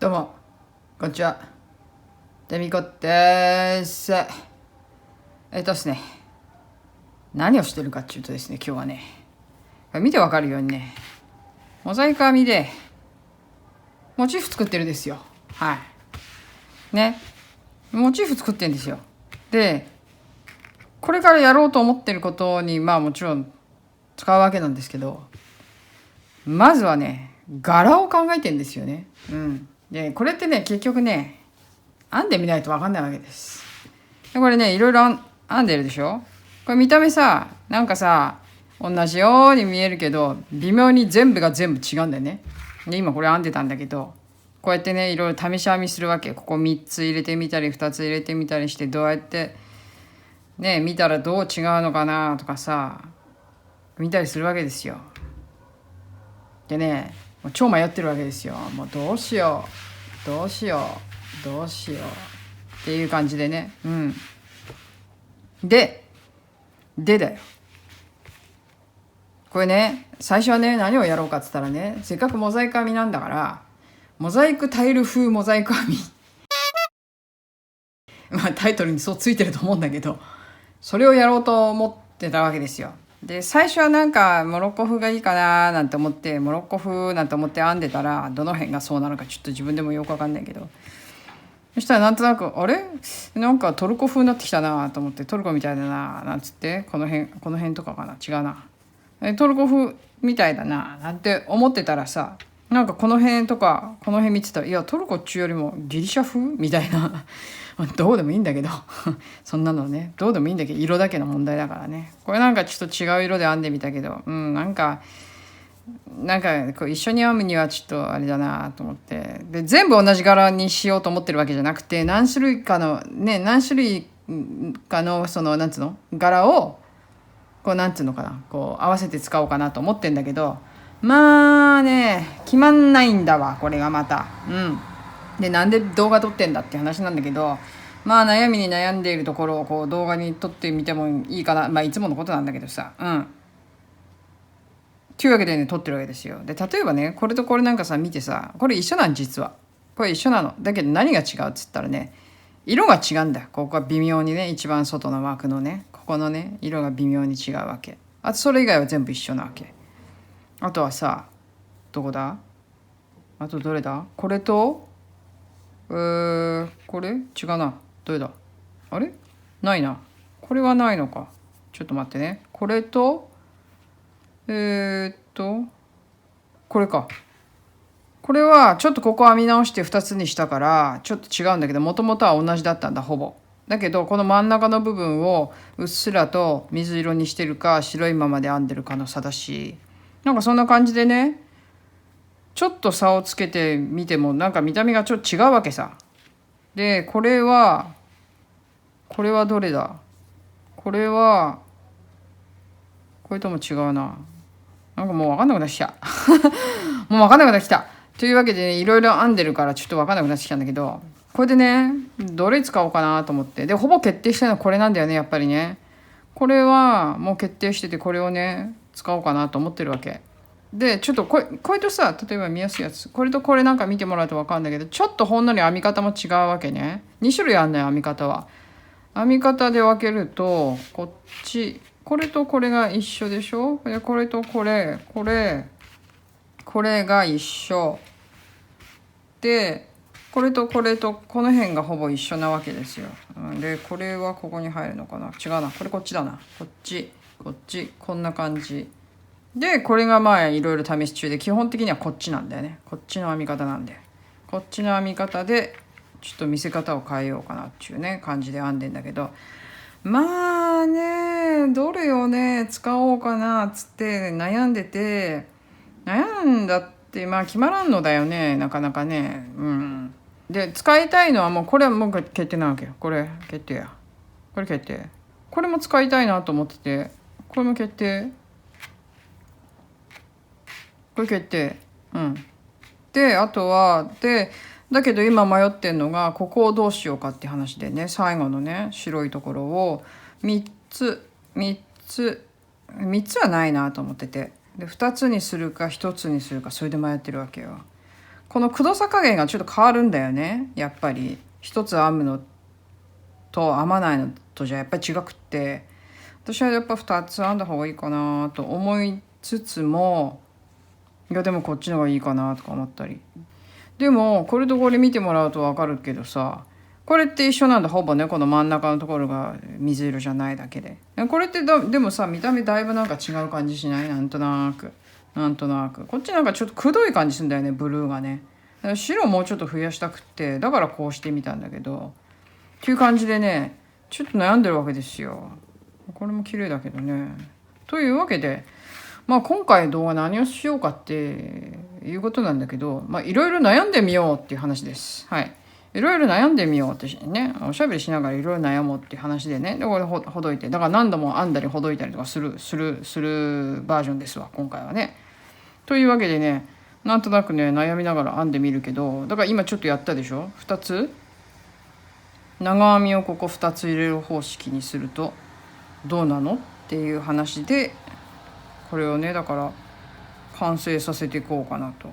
どうも、こんにちは。デミコです。ですね、何をしてるかっていうとですね、今日はね、見てわかるようにね、モザイク編みでモチーフ作ってるんですよ。はい。ね、モチーフ作ってるんですよ。で、これからやろうと思ってることに、もちろん使うわけなんですけど、まずはね、柄を考えてるんですよね。で、これってね、結局ね、編んでみないと分かんないわけです。でこれね、いろいろ編んでるでしょ。これ見た目さ、なんかさ、同じように見えるけど、微妙に全部が全部違うんだよね。で今これ編んでたんだけど、こうやってね、いろいろ試し編みするわけ。ここ3つ入れてみたり2つ入れてみたりして、どうやってね、見たらどう違うのかなとかさ、見たりするわけですよ。でね、もう超迷ってるわけですよ。もうどうしようどうしようどうしようっていう感じでね。でだよ。これね、最初はね、何をやろうかっつったらね、せっかくモザイク編みなんだから、モザイクタイル風モザイク編みタイトルにそうついてると思うんだけど、それをやろうと思ってたわけですよ。で、最初はなんかモロッコ風がいいかななんて思って、モロッコ風なんて思って編んでたら、どの辺がそうなのかちょっと自分でもよくわかんないけど、そしたらなんとなく、あれなんかトルコ風になってきたなと思って、トルコみたいだななんつって、この辺とかかな、違うな、トルコ風みたいだななんて思ってたらさ、なんかこの辺とかこの辺見てたら、いやトルコっちゅうよりもギリシャ風みたいなどうでもいいんだけどそんなのね、どうでもいいんだけど、色だけの問題だからね。これなんかちょっと違う色で編んでみたけど、なんかこう一緒に編むにはちょっとあれだなと思って、で全部同じ柄にしようと思ってるわけじゃなくて、何種類かのそのなんつうの柄をこうなんつうのかな、こう合わせて使おうかなと思ってんだけど、まあね決まんないんだわこれがまた。でなんで動画撮ってんだって話なんだけど、悩みに悩んでいるところをこう動画に撮ってみてもいいかな、いつものことなんだけどさ。というわけでね、撮ってるわけですよ。で例えばね、これとこれなんかさ見てさ、これ一緒なん実は。これ一緒なのだけど、何が違うっつったらね、色が違うんだよ。ここは微妙にね、一番外の枠のね、ここのね色が微妙に違うわけ。あとそれ以外は全部一緒なわけ。あとはさ、どこだ、あとどれだ、これとこれ違うな、どれだ、あれないな、これはないのか。ちょっと待ってね、これとこれか。これはちょっとここ編み直して2つにしたからちょっと違うんだけど、もともとは同じだったんだほぼ。だけどこの真ん中の部分をうっすらと水色にしてるか白いままで編んでるかの差だし、なんかそんな感じでね、ちょっと差をつけてみてもなんか見た目がちょっと違うわけさ。でこれはどれだ、これはこれとも違うな。なんかもう分かんなくなってきたもう分かんなくなってきた。というわけでね、いろいろ編んでるからちょっと分かんなくなってきたんだけど、これでね、どれ使おうかなと思って。で、ほぼ決定したのはこれなんだよね、やっぱりね。これはもう決定してて、これをね、使おうかなと思ってるわけ。で、ちょっとこれとさ、例えば見やすいやつ。これとこれなんか見てもらうと分かるんだけど、ちょっとほんのり編み方も違うわけね。2種類あんのよ、編み方は。編み方で分けると、こっち、これとこれが一緒でしょ。で、これとこれが一緒で、これとこれとこの辺がほぼ一緒なわけですよ。でこれはここに入るのかな、違うな、これこっちだな、こっちこんな感じで、これがいろいろ試し中で、基本的にはこっちなんだよね。こっちの編み方なんで、こっちの編み方でちょっと見せ方を変えようかなっていうね感じで編んでんだけど、どれをね使おうかなっつって悩んでて、悩んだって決まらんのだよね、なかなかね。で使いたいのはもうこれはもう決定なわけよ。これ決定や、これ決定、これも使いたいなと思ってて、これも決定、これ決定。であとはだけど今迷ってんのが、ここをどうしようかって話でね、最後のね白いところを3つはないなと思ってて、で2つにするか1つにするか、それで迷ってるわけよ。このくどさ加減がちょっと変わるんだよね。やっぱり一つ編むのと編まないのとじゃやっぱり違くって、私はやっぱ2つ編んだ方がいいかなと思いつつも、いやでもこっちの方がいいかなとか思ったり。でもこれとこれ見てもらうと分かるけどさ、これって一緒なんだ、ほぼね。この真ん中のところが水色じゃないだけで。これってでもさ、見た目だいぶなんか違う感じしない？なんとなくこっちなんかちょっとくどい感じするんだよね、ブルーがね。だから白もうちょっと増やしたくって、だからこうしてみたんだけどっていう感じでね、ちょっと悩んでるわけですよ。これも綺麗だけどね。というわけで、まあ今回動画何をしようかっていうことなんだけど、まあいろいろ悩んでみようっていう話です。はい。いろいろ悩んでみようってね、おしゃべりしながらいろいろ悩もうっていう話でね、でこれほどいて、だから何度も編んだりほどいたりとかするバージョンですわ、今回はね。というわけでね、なんとなくね悩みながら編んでみるけど、だから今ちょっとやったでしょ。2つ長編みをここ2つ入れる方式にするとどうなのっていう話で、これをねだから完成させていこうかなと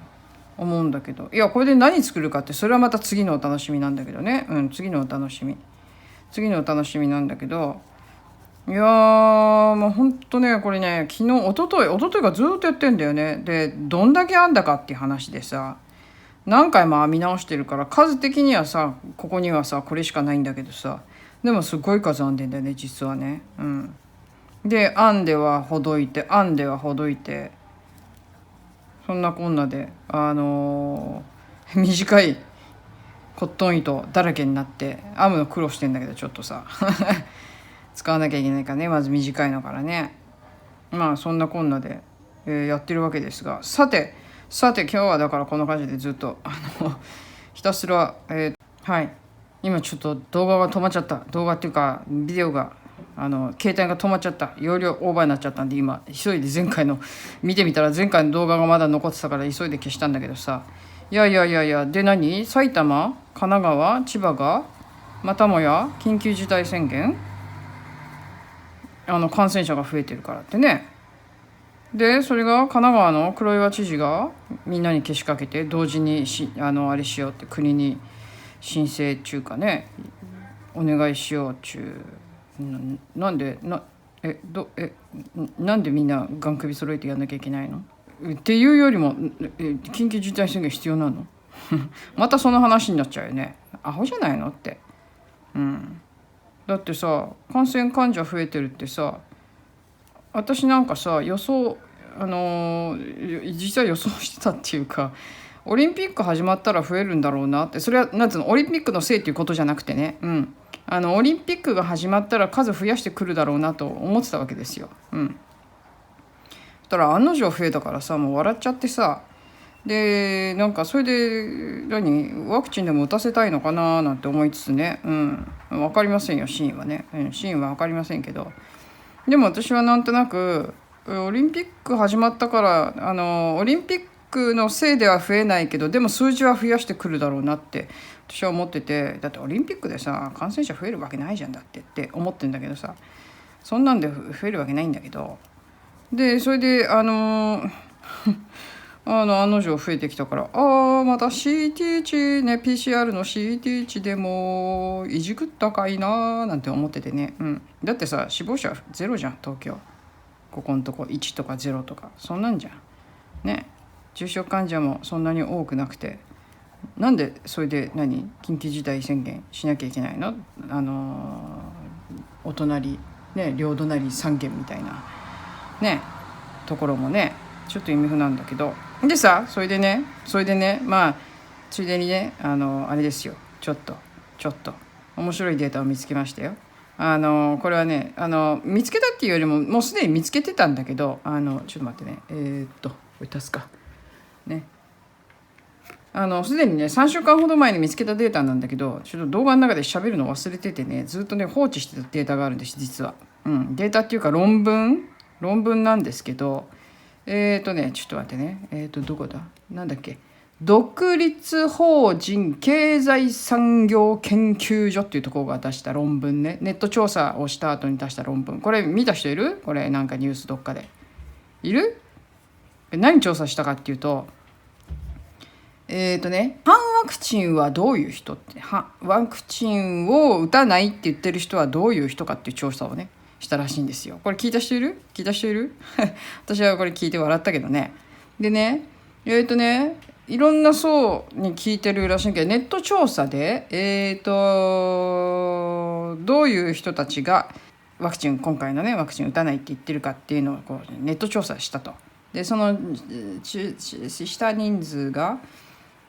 思うんだけど、いやこれで何作るかってそれはまた次のお楽しみなんだけどね。次のお楽しみなんだけど、いやーもうほんとね、これね昨日一昨日がずっとやってんだよね。でどんだけ編んだかっていう話でさ、何回も編み直してるから数的にはさ、ここにはさこれしかないんだけどさ、でもすごい数編んでんだよね実はね。で編んではほどいてそんなこんなで短いコットン糸だらけになって編むの苦労してんだけど、ちょっとさ使わなきゃいけないからね、まず短いのからね。まあそんなこんなで、やってるわけですが、さて今日はだからこの感じでずっとひたすら、はい、今ちょっと動画が止まっちゃった。動画っていうかビデオが携帯が止まっちゃった。容量オーバーになっちゃったんで、今急いで前回の見てみたら前回の動画がまだ残ってたから急いで消したんだけどさ、いやで何、埼玉、神奈川、千葉がまたもや緊急事態宣言、感染者が増えてるからってね。でそれが神奈川の黒岩知事がみんなにけしかけて同時にあれしようって国に申請中かね、お願いしよう中。なんでみんなガン首揃えてやんなきゃいけないのっていうよりも、緊急事態宣言必要なのまたその話になっちゃうよね。アホじゃないのって。だってさ、感染患者増えてるってさ、私なんかさ実は予想してたっていうか、オリンピック始まったら増えるんだろうなって。それはなんつうの、オリンピックのせいっていうことじゃなくてね、オリンピックが始まったら数増やしてくるだろうなと思ってたわけですよ。そしたら案の定増えたからさ、もう笑っちゃってさ、でなんかそれでワクチンでも打たせたいのかななんて思いつつね、分かりませんよ真意はね、真意は分かりませんけど、でも私はなんとなくオリンピック始まったからオリンピックのせいでは増えないけど、でも数字は増やしてくるだろうなって私は思ってて、だってオリンピックでさ感染者増えるわけないじゃんだって思ってんだけどさ、そんなんで増えるわけないんだけど、でそれで案の定増えてきたから、また CT 値ね、 PCR の CT 値でもいじくったかいななんて思っててね。だってさ死亡者ゼロじゃん東京。ここのとこ1とか0とかそんなんじゃんね。重症患者もそんなに多くなくて、なんでそれで緊急事態宣言しなきゃいけないの？お隣ね、両隣3県みたいなねところもねちょっと意味不なんだけど、でさそれでねまあついでにねあれですよ、ちょっと面白いデータを見つけましたよ。これはね見つけたっていうよりももうすでに見つけてたんだけど、ちょっと待ってね、これ足すかね、すでにね3週間ほど前に見つけたデータなんだけど、ちょっと動画の中で喋るの忘れててね、ずっとね放置してたデータがあるんです実は。データっていうか論文なんですけど、ちょっと待ってね、どこだなんだっけ、独立法人経済産業研究所っていうところが出した論文ね、ネット調査をした後に出した論文。これ見た人いる？これなんかニュースどっかでいる？何調査したかっていうと、反ワクチンはどういう人って、ワクチンを打たないって言ってる人はどういう人かっていう調査をねしたらしいんですよ。これ聞いた人いる私はこれ聞いて笑ったけどね。でね、いろんな層に聞いてるらしいけど、ネット調査でどういう人たちが今回のねワクチン打たないって言ってるかっていうのをこうネット調査したと。でそのした人数が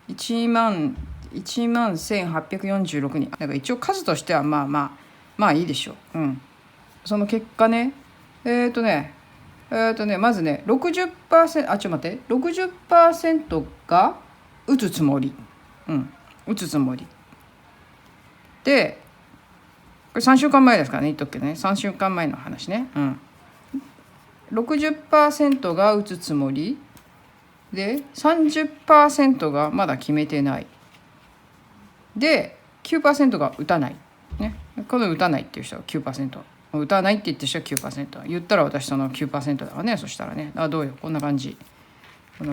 1万1846人。だから一応数としてはまあいいでしょう。その結果ね、まずね 60% が打つつもり。打つつもり。で、これ3週間前ですからね、言っとくけどね、3週間前の話ね。60% が打つつもり。で、30% がまだ決めてない。で、9% が打たない。ね。この打たないっていう人は 9%。打たないって言ってる人は 9%。言ったら私その 9% だわね。そしたらね。どうよ。こんな感じ。こ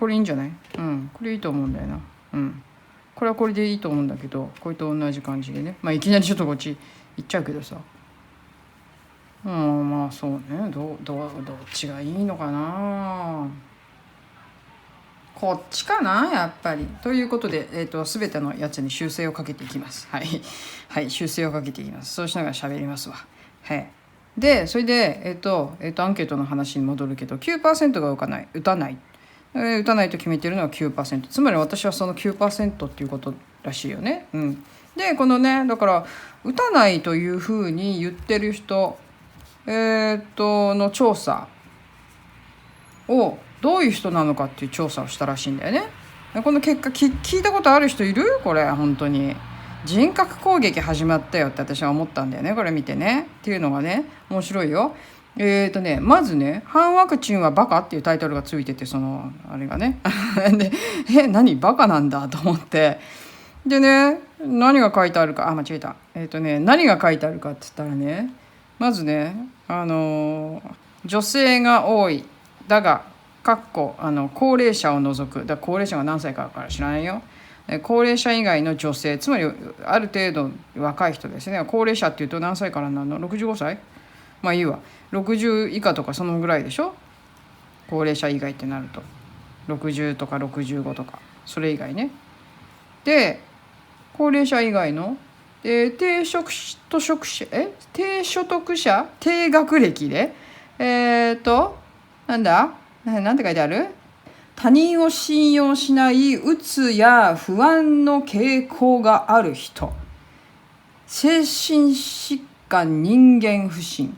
れいいんじゃない？これいいと思うんだよな。これはこれでいいと思うんだけど、これと同じ感じでね。いきなりちょっとこっち行っちゃうけどさ。まあそうね。どっちがいいのかな。こっちかなやっぱり。ということで、全てのやつに修正をかけていきます。修正をかけていきます。そうしながら喋りますわ。で、それで、アンケートの話に戻るけど、9% が打たない。打たないと決めてるのは 9%。つまり私はその 9% っていうことらしいよね。で、このね、だから、打たないというふうに言ってる人、の調査を、どういう人なのかっていう調査をしたらしいんだよね。この結果聞いたことある人いる？これ本当に人格攻撃始まったよって私は思ったんだよね、これ見てね。っていうのがね面白いよ。まずね、反ワクチンはバカっていうタイトルがついてて、そのあれがねで何バカなんだと思って、でね、何が書いてあるか、間違えた。何が書いてあるかって言ったらね、まずね、女性が多いだが高齢者を除く。高齢者が何歳かから知らないよ。高齢者以外の女性、つまりある程度若い人ですね。高齢者っていうと何歳からなの？65歳？まあいいわ。60以下とかそのぐらいでしょ。高齢者以外ってなると60とか65とかそれ以外ね。で、高齢者以外の低所得者、低学歴でなんて書いてある？他人を信用しない、うつや不安の傾向がある人、精神疾患、人間不信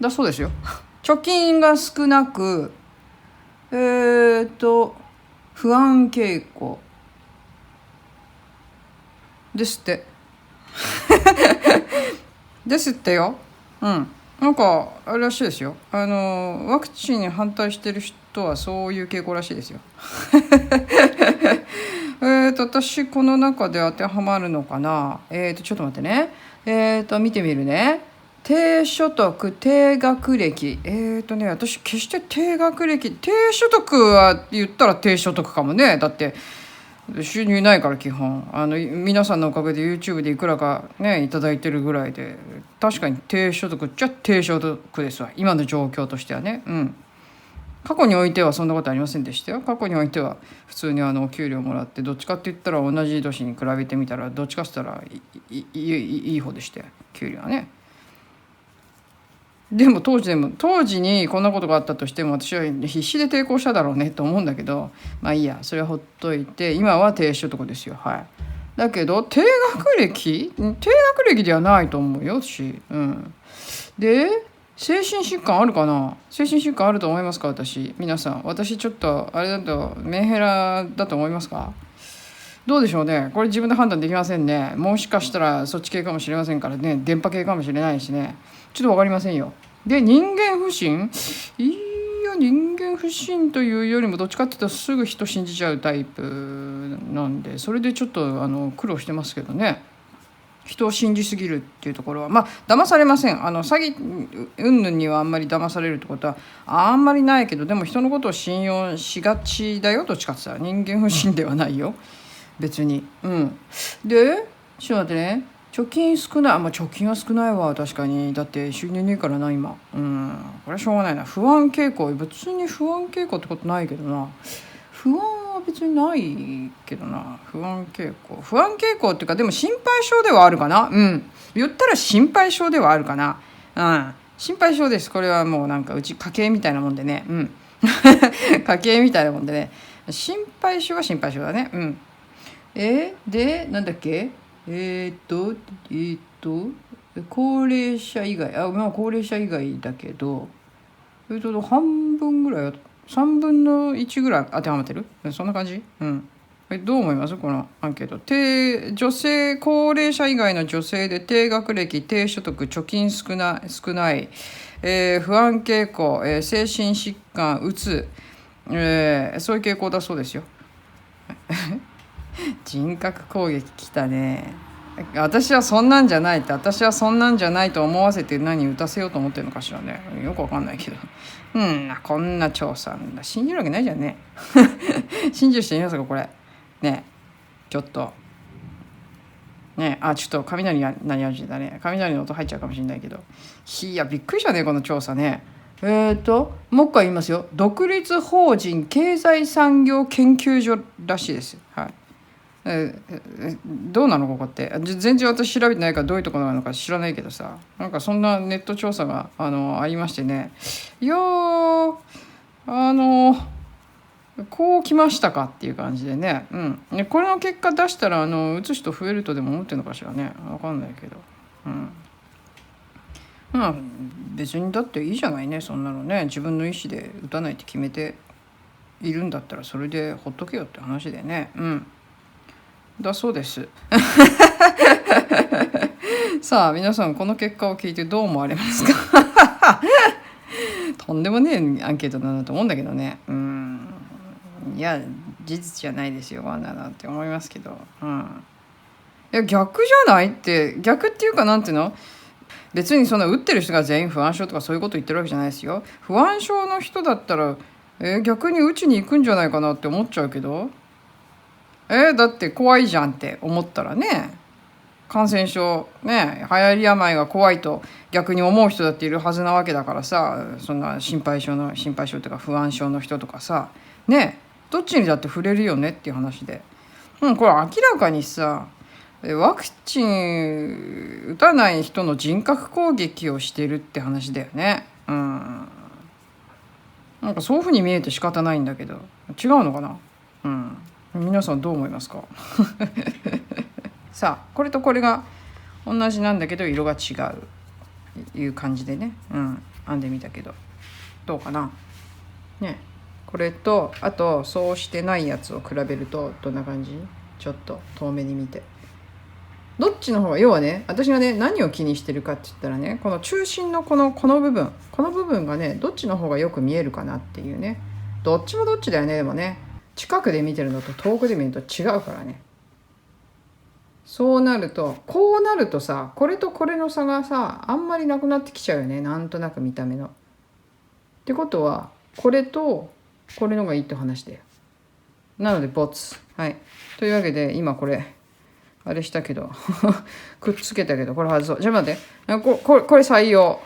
だそうですよ。貯金が少なく、不安傾向ですってですってよ。なんかあれらしいですよ。ワクチンに反対してる人はそういう傾向らしいですよ。私この中で当てはまるのかな。ちょっと待ってね。見てみるね。低所得、低学歴。私決して低学歴、低所得は言ったら低所得かもね。だって収入ないから基本。皆さんのおかげで YouTube でいくらかねいただいてるぐらいで、確かに低所得っちゃ低所得ですわ。今の状況としてはね。過去においてはそんなことありませんでしたよ。過去においては普通にお給料もらって、どっちかって言ったら同じ年に比べてみたらどっちかって言ったらいい方でして、給料はね。でも当時にこんなことがあったとしても私は必死で抵抗しただろうねと思うんだけど、まあいいや、それはほっといて、今は低所得ですよ。だけど低学歴ではないと思うよ私。で、精神疾患あるかな？精神疾患あると思いますか？皆さん、私ちょっとあれだとメンヘラだと思いますか？どうでしょうね。これ自分で判断できませんね。もしかしたらそっち系かもしれませんからね。電波系かもしれないしね。ちょっと分かりませんよ。で、人間不信？人間不信というよりもどっちかっていうとすぐ人信じちゃうタイプなんで、それでちょっと苦労してますけどね。人を信じすぎるっていうところはまあ騙されません。詐欺云々にはあんまり騙されるってことはあんまりないけど、でも人のことを信用しがちだよ。どっちかって言ったら人間不信ではないよ別に。でちょっと待ってね、貯金少ない。まあ貯金は少ないわ確かに。だって収入ねえからな今。これはしょうがないな。不安傾向、別に不安傾向ってことないけどな。不安は別にないけどな。不安傾向っていうか、でも心配性ではあるかな。言ったら心配性ではあるかな。心配性です。これはもうなんかうち家計みたいなもんでね。家計みたいなもんでね。心配性は心配性だね。でなんだっけ。高齢者以外、まあ高齢者以外だけど、半分ぐらい、3分の1ぐらい当てはまってる。そんな感じ。どう思いますこのアンケート。女性、高齢者以外の女性で低学歴、低所得、貯金少ない、不安傾向、精神疾患、うつ、そういう傾向だそうですよ。人格攻撃きたね。私はそんなんじゃないと思わせて何打たせようと思ってるのかしらね。よくわかんないけど。こんな調査信じるわけないじゃんね。信じる人いますかこれ。ねちょっと。ちょっと雷が鳴り始めたね。雷の音入っちゃうかもしれないけど。いやびっくりしたねこの調査ね。もう一回言いますよ。独立法人経済産業研究所らしいです。どうなのここって。全然私調べてないからどういうところなのか知らないけどさ、なんかそんなネット調査がありましてね。いやーこう来ましたかっていう感じでね。これの結果出したら打つ人増えるとでも思ってるのかしらね。分かんないけど。別にだっていいじゃないねそんなのね。自分の意思で打たないって決めているんだったらそれでほっとけよって話でね。だそうですさあ皆さんこの結果を聞いてどう思われますかとんでもねえアンケートだなと思うんだけどね。いや事実じゃないですよこんなのって思いますけど。いや逆じゃないって。逆っていうかなんていうの、別にそんな打ってる人が全員不安症とかそういうこと言ってるわけじゃないですよ。不安症の人だったら逆に打ちに行くんじゃないかなって思っちゃうけど、だって怖いじゃんって思ったらね、感染症ね、流行り病が怖いと逆に思う人だっているはずなわけだからさ、そんな心配症っていうか不安症の人とかさね、どっちにだって触れるよねっていう話で、これ明らかにさワクチン打たない人の人格攻撃をしてるって話だよね。なんかそういうふうに見えて仕方ないんだけど、違うのかな。皆さんどう思いますかさあこれとこれが同じなんだけど色が違ういう感じでね、編んでみたけどどうかなね。これとあとそうしてないやつを比べるとどんな感じ。ちょっと遠目に見てどっちの方が、要はね私がね何を気にしてるかって言ったらね、この中心のこの部分がねどっちの方がよく見えるかなっていうね。どっちもどっちだよね。でもね近くで見てるのと遠くで見ると違うからね。そうなるとこうなるとさ、これとこれの差がさあんまりなくなってきちゃうよね、なんとなく見た目の。ってことはこれとこれのがいいって話だよ。なのでボツ。というわけで今これあれしたけどくっつけたけどこれ外そう。じゃあ待って、これ採用、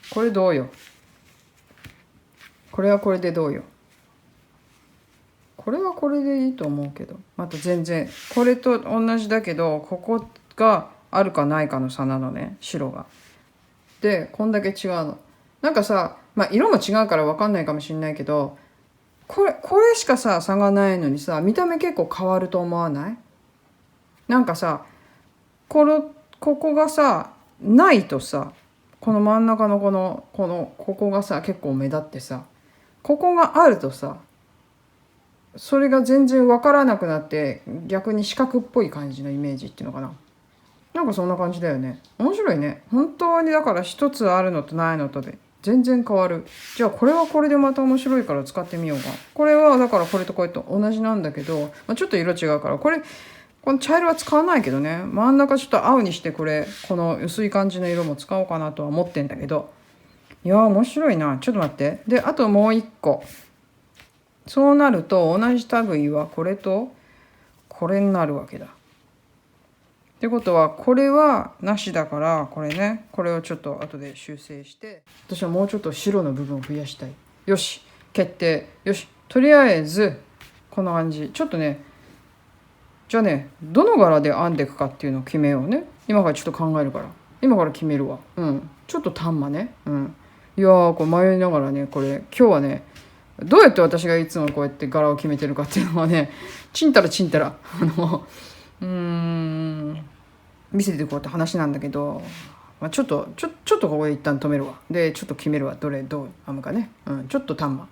これどうよ。これはこれでどうよ。これはこれでいいと思うけど、また全然これと同じだけどここがあるかないかの差なのね、白が。でこんだけ違うの。なんかさ、色も違うから分かんないかもしれないけど、これしかさ差がないのにさ見た目結構変わると思わない？なんかさここがさないとさ、この真ん中のここがさ結構目立ってさ、ここがあるとさそれが全然分からなくなって逆に四角っぽい感じのイメージっていうのかな。なんかそんな感じだよね。面白いね本当に。だから一つあるのとないのとで全然変わる。じゃあこれはこれでまた面白いから使ってみようか。これはだからこれとこれと同じなんだけど、ちょっと色違うからここの茶色は使わないけどね、真ん中ちょっと青にしてこの薄い感じの色も使おうかなとは思ってんだけど、いやー面白いな。ちょっと待って。であともう一個、そうなると同じ類はこれとこれになるわけだ。ってことはこれはなしだから、これね、これをちょっと後で修正して、私はもうちょっと白の部分を増やしたい。よし決定。よし、とりあえずこんな感じ。ちょっとね、じゃあね、どの柄で編んでいくかっていうのを決めようね。今からちょっと考えるから、今から決めるわ。ちょっとタンマね。いやー、これ迷いながらね、これ今日はね、どうやって私がいつもこうやって柄を決めてるかっていうのはね、ちんたら見せていこうって話なんだけど、ちょっとここで一旦止めるわ。でちょっと決めるわ。どう編むかね。ちょっとタンマ。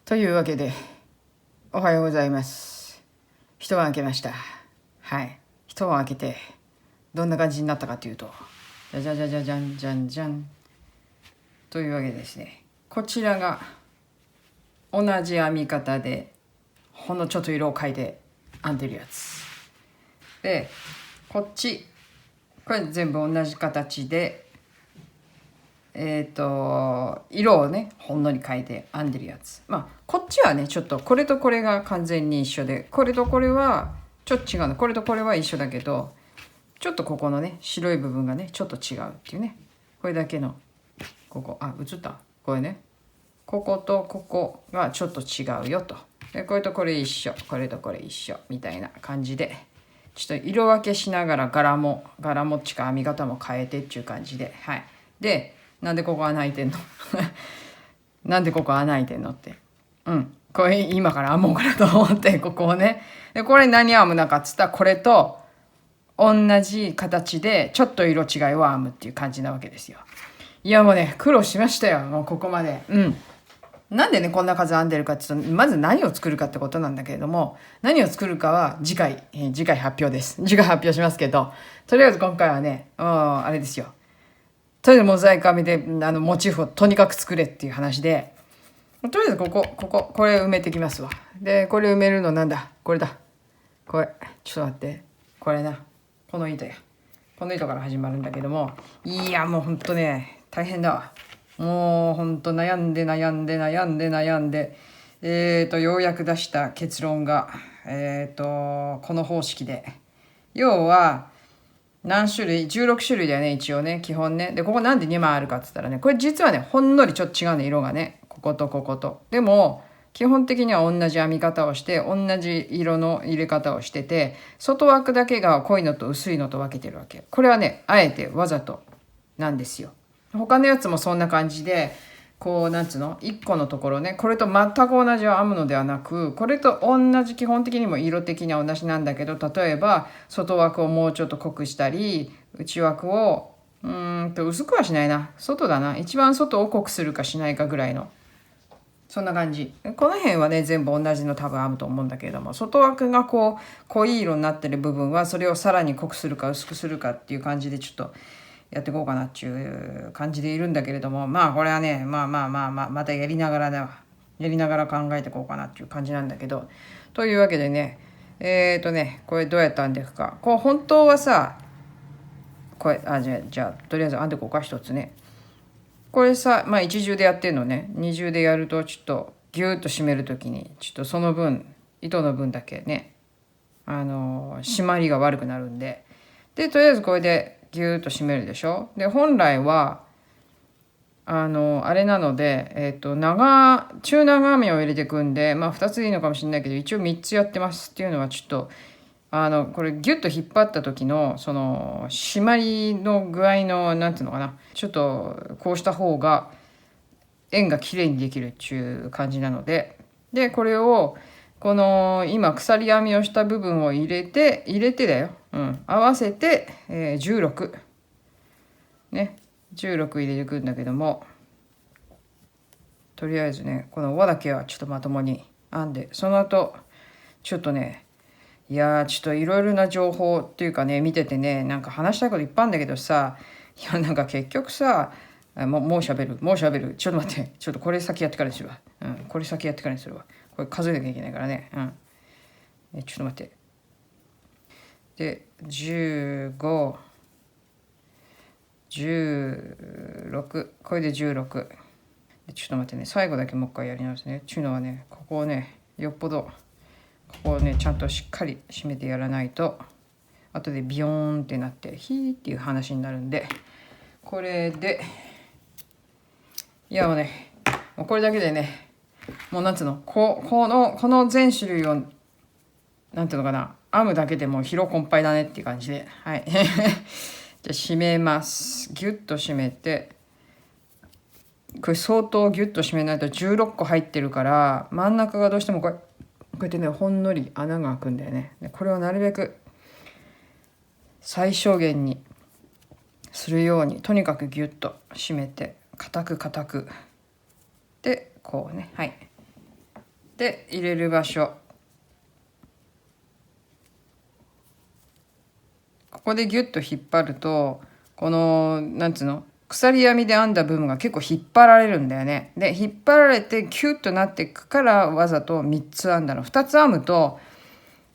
というわけで、おはようございます。一晩明けました。はい。一晩明けてどんな感じになったかというと、じゃじゃじゃじゃじゃんじゃんじゃんというわけでですね、こちらが同じ編み方でほんのちょっと色を変えて編んでるやつで、こっちこれ全部同じ形で色をねほんのり変えて編んでるやつ。こっちはねちょっとこれとこれが完全に一緒で、これとこれはちょっと違うの。これとこれは一緒だけど、ちょっとここのね白い部分がねちょっと違うっていうね。これだけのここ映った。これね、こことここがちょっと違うよと。でこれとこれ一緒、これとこれ一緒みたいな感じで、ちょっと色分けしながら柄も編み方も変えてっていう感じで、はい。でなんでここ穴開いてんのなんでここ穴開いてんのって、これ今から編もうかなと思って、ここをね。でこれ何編むのかっつったら、これと同じ形でちょっと色違いを編むっていう感じなわけですよ。いやもうね苦労しましたよ、もうここまで。なんでねこんな数編んでるかっていうと、まず何を作るかってことなんだけれども、何を作るかは次回発表です。次回発表しますけど、とりあえず今回はね、あれですよ。とりあえずモザイク編みでモチーフをとにかく作れっていう話で、とりあえずこれ埋めてきますわ。でこれ埋めるのなんだ、これだ。これちょっと待って、これな、この糸から始まるんだけども、いやもうほんとね大変だわ。もうほんと悩んでようやく出した結論がこの方式で、要は何種類、16種類だよね一応ね、基本ね。でここなんで2枚あるかっつったらね、これ実はねほんのりちょっと違うね、色がね、こことここと。でも基本的には同じ編み方をして、同じ色の入れ方をしてて、外枠だけが濃いのと薄いのと分けてるわけ。これはねあえてわざとなんですよ。他のやつもそんな感じで、こうなんつうの、1個のところね、これと全く同じを編むのではなく、これと同じ、基本的にも色的には同じなんだけど、例えば外枠をもうちょっと濃くしたり、内枠を薄くはしないな、外だな、一番外を濃くするかしないかぐらいの、そんな感じ。この辺はね全部同じの多分編むと思うんだけれども、外枠がこう濃い色になってる部分はそれをさらに濃くするか薄くするかっていう感じでちょっとやっていこうかなっていう感じでいるんだけれども、これはねまたやりながら考えていこうかなっていう感じなんだけど、というわけでね、これどうやって編んでいくか。こう本当はさ、これじゃあとりあえず編んでいこうか、一つね。これさ、一重でやってんのね。二重でやるとちょっとギューッと締めるときにちょっとその分、糸の分だけね締まりが悪くなるんで、とりあえずこれでギューッと締めるでしょ。で本来はあれなので、中長編みを入れていくんで、2つでいいのかもしれないけど、一応3つやってますっていうのは、ちょっとこれギュッと引っ張った時のその締まりの具合のなんていうのかな、ちょっとこうした方が円がきれいにできるっていう感じなので、これをこの今鎖編みをした部分を入れてだよ、合わせて、16ね、16入れていくんだけども、とりあえずねこの輪だけはちょっとまともに編んで、その後ちょっとね、いやちょっといろいろな情報っていうかね見ててね、なんか話したいこといっぱいあるんだけどさ、いやなんか結局さ、もう喋る。ちょっと待って。ちょっとこれ先やってからにするわ。これ先やってからにするわ。これ数えなきゃいけないからね。ちょっと待って。で、15、16。これで16。ちょっと待ってね。最後だけもう一回やり直すね。っていうのはね、ここをね、よっぽど、ここをね、ちゃんとしっかり締めてやらないと、後でビヨーンってなって、ヒーっていう話になるんで、これで、いやもうね、もうこれだけでね、もうなんつうの、この全種類を、なんていうのかな、編むだけでもう疲労困憊だねっていう感じで、はい。じゃあ締めます。ギュッと締めて、これ相当ギュッと締めないと16個入ってるから、真ん中がどうしてもこうやってね、ほんのり穴が開くんだよね。でこれをなるべく最小限にするように、とにかくギュッと締めて、固く。で、こうね、はい。で、入れる場所。ここでギュッと引っ張ると、この、なんつうの、鎖編みで編んだ部分が結構引っ張られるんだよね。で、引っ張られてキュッとなっていくから、わざと3つ編んだの。2つ編むと、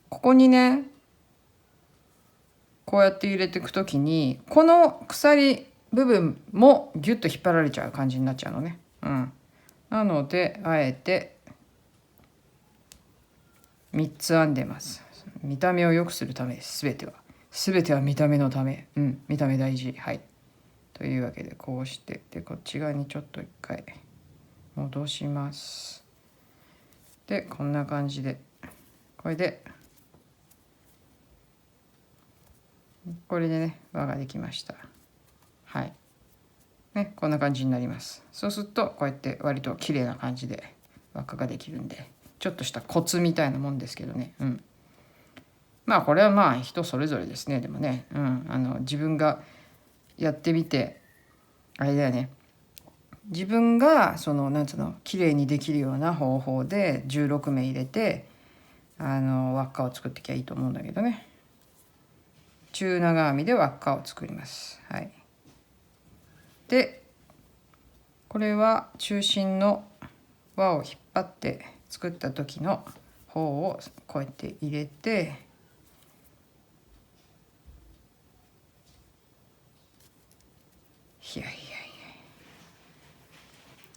ここにね、こうやって入れていくときに、この鎖部分もギュッと引っ張られちゃう感じになっちゃうのね。なので、あえて、3つ編んでます。見た目を良くするためです。全ては見た目のため。見た目大事。はい。というわけで、こうして、で、こっち側にちょっと一回戻します。で、こんな感じで、これでね、輪ができました。はい。ね、こんな感じになります。そうすると、こうやって割と綺麗な感じで輪っかができるんで、ちょっとしたコツみたいなもんですけどね。まあこれはまあ人それぞれですね。でもね、自分がやってみて、あれだよね。自分がそのなんつうの綺麗にできるような方法で16目入れて輪っかを作ってきゃいいと思うんだけどね。中長編みで輪っかを作ります。はい。でこれは中心の輪を引っ張って作った時の方をこうやって入れて、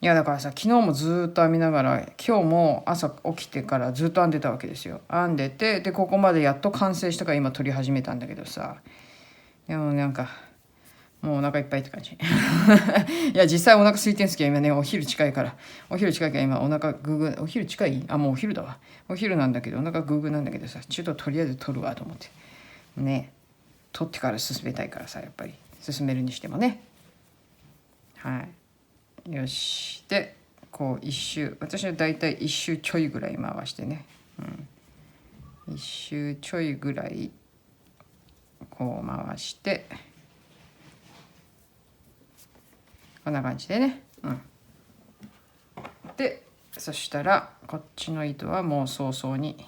いやだからさ、昨日もずっと編みながら、今日も朝起きてからずっと編んでたわけですよ。編んでて、でここまでやっと完成したから今撮り始めたんだけどさ、でもなんかもうお腹いっぱいって感じ。いや実際お腹空いてんすけど、今ねお昼近いから今お腹グーグー、お昼近い、もうお昼だわ。お昼なんだけどお腹グーグーなんだけどさ、ちょっととりあえず撮るわと思ってね、撮ってから進めたいからさ、やっぱり進めるにしてもね。はい。よし。でこう一周、私はだいたい一周ちょいぐらい回してね、一周ちょいぐらいこう回して、こんな感じでね、でそしたらこっちの糸はもう早々に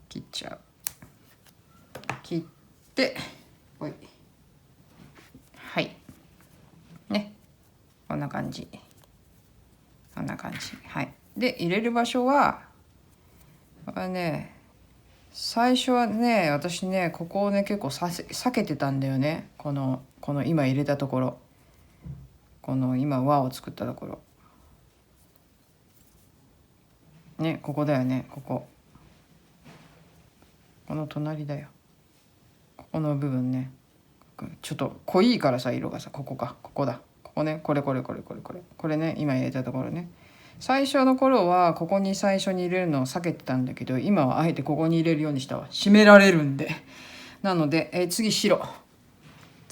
切っちゃう。切っておい、はいね、こんな感じ、はい。で入れる場所はね、最初はね、私ねここをね結構避けてたんだよね。この今入れたところ、この今輪を作ったところね、ここだよね。この隣だよ。ここの部分ね、ちょっと濃いからさ、色がさ、ここだ、ここね、これね、今入れたところね。最初の頃はここに最初に入れるのを避けてたんだけど、今はあえてここに入れるようにしたわ。締められるんで。なので、次白を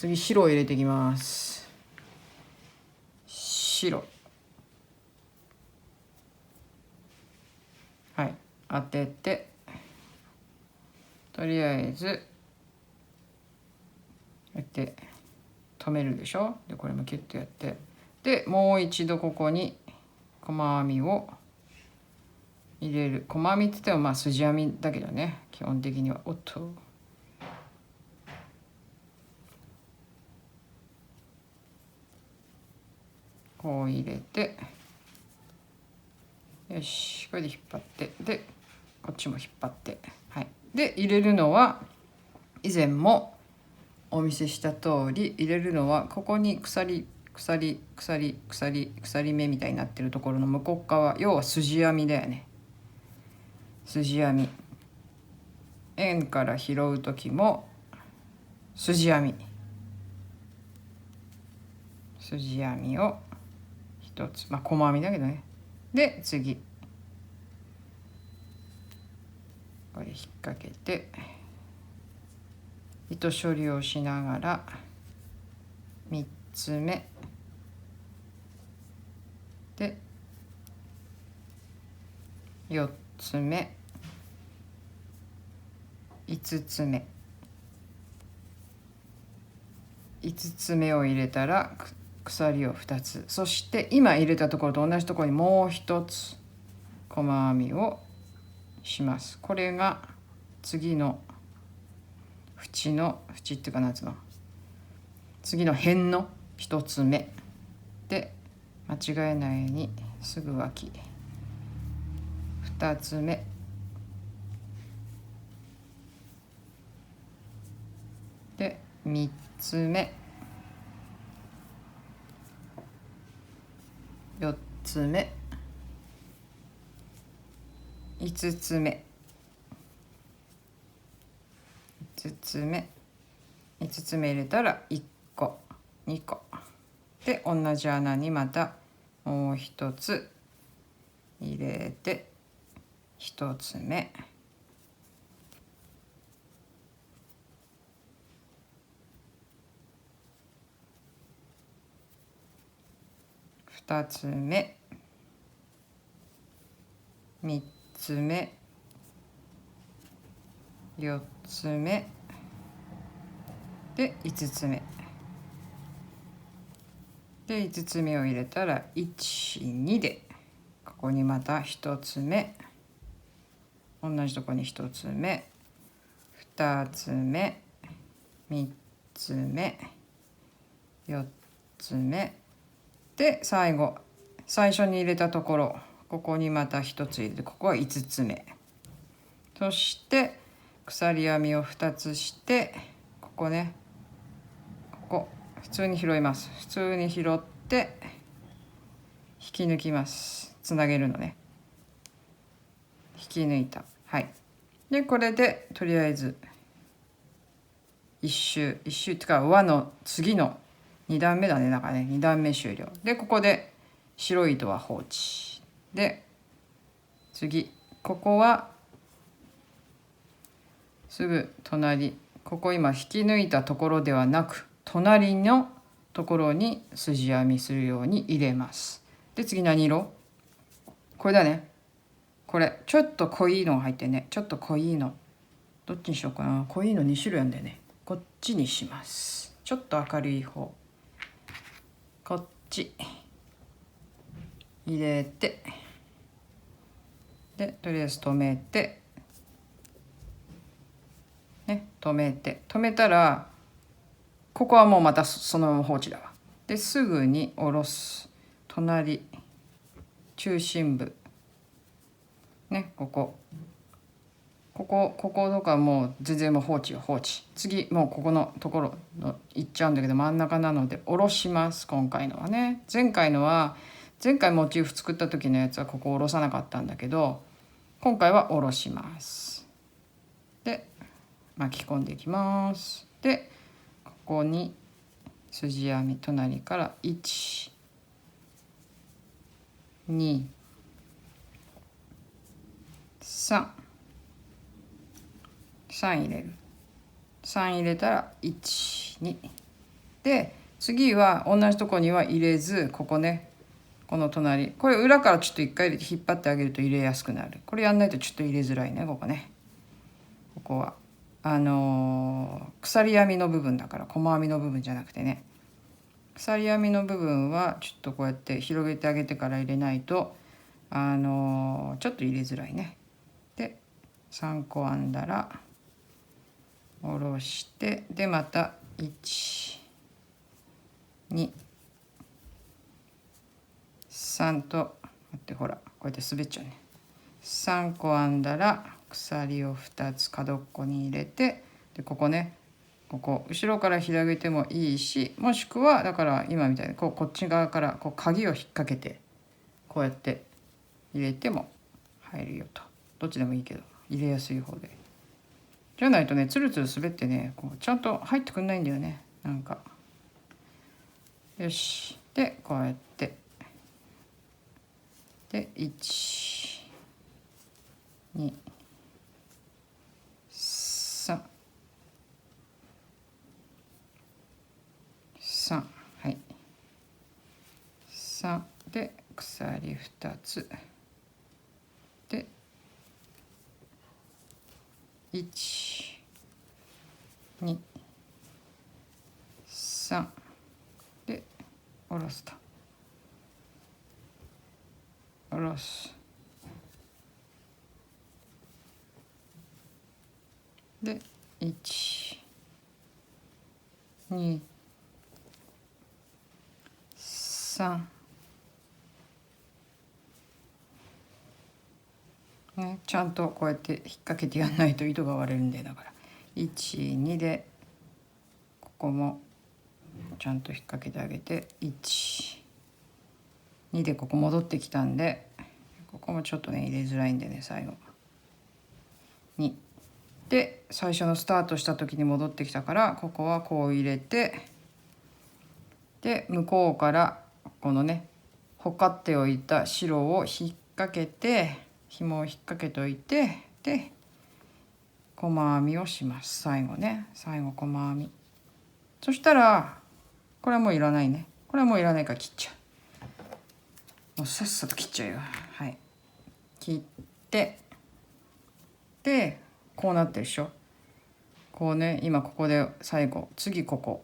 入れていきます。白、はい、当てて、とりあえずやって止めるでしょ。でこれもキュッとやって、でもう一度ここに細編みを入れる。細編みって言ってもまあ筋編みだけどね、基本的には。おっと、こう入れて、よし、これで引っ張って、でこっちも引っ張って、はい、で入れるのは以前もお見せした通り、入れるのはここに鎖目みたいになってるところの向こう側、要は筋編みだよね。筋編み、円から拾う時も筋編みを一つ、まあ細編みだけどね。で次これ引っ掛けて糸処理をしながら3つ目で4つ目5つ目を入れたら鎖を2つ、そして今入れたところと同じところにもう一つ細編みをします。これが次の縁っていうかなんつうの、次の辺の1つ目で、間違えないようにすぐ脇2つ目で3つ目4つ目5つ目入れたら1個2個で、同じ穴にまたもう一つ入れて1つ目2つ目3つ目4つ目で5つ目で5つ目を入れたら12で、ここにまた1つ目、同じとこに1つ目2つ目3つ目4つ目で最初に入れたところ、ここにまた1つ入れて、ここは5つ目、そして鎖編みを2つして、ここね、ここ普通に拾います。普通に拾って引き抜きます。つなげるのね、引き抜いた。はい。でこれでとりあえず一周っていうか輪の次の2段目だね。だからね2段目終了で、ここで白い糸は放置で、次ここはすぐ隣、ここ今引き抜いたところではなく隣のところに筋編みするように入れます。で次何色？これだね。これちょっと濃いのが入ってね、ちょっと濃いのどっちにしようかな。濃いの2種類あるんだよね。こっちにします。ちょっと明るい方、こっち入れて、でとりあえず止めてね、止めたらここはもうまたそのまま放置だわ。ですぐに下ろす。隣中心部ね、こことかもう全然もう放置。次もうここのところの行っちゃうんだけど、真ん中なので下ろします。今回のはね、前回モチーフ作った時のやつはここ下ろさなかったんだけど、今回は下ろします。で巻き込んでいきます。でここに筋編み、隣から1、2、3入れる。3入れたら1、2で、次は同じとこには入れず、ここね、この隣、これ裏からちょっと一回入れて引っ張ってあげると入れやすくなる。これやんないとちょっと入れづらいね。ここね、ここは鎖編みの部分だから、細編みの部分じゃなくてね、鎖編みの部分はちょっとこうやって広げてあげてから入れないとちょっと入れづらいね。で3個編んだら下ろして、でまた1、2、3と待ってほらこうやって滑っちゃうね。3個編んだら鎖を2つ角っこに入れて、でここね、ここ後ろから広げてもいいし、もしくはだから今みたいにこっち側からこう鍵を引っ掛けてこうやって入れても入るよと。どっちでもいいけど入れやすい方で。じゃないとねつるつる滑ってねこうちゃんと入ってくんないんだよね。なんかよし、でこうやってで1、2、3、はい、3で鎖2つで1、2、3で下ろすと。下ろす。で1、2、3、ね、ちゃんとこうやって引っ掛けてやんないと糸が割れるんで、だから1、2でここもちゃんと引っ掛けてあげて、1、2でここ戻ってきたんで、ここもちょっとね入れづらいんでね、最後2で最初のスタートした時に戻ってきたから、ここはこう入れて、で向こうからこのねほかっておいた白を引っ掛けて、紐を引っ掛けておいて、で細編みをします。最後ね、最後細編み。そしたらこれはもういらないね。これはもういらないから切っちゃう。もうさっさと切っちゃうよ。はい、切ってでこうなってるでしょ。こうね、今ここで最後次こ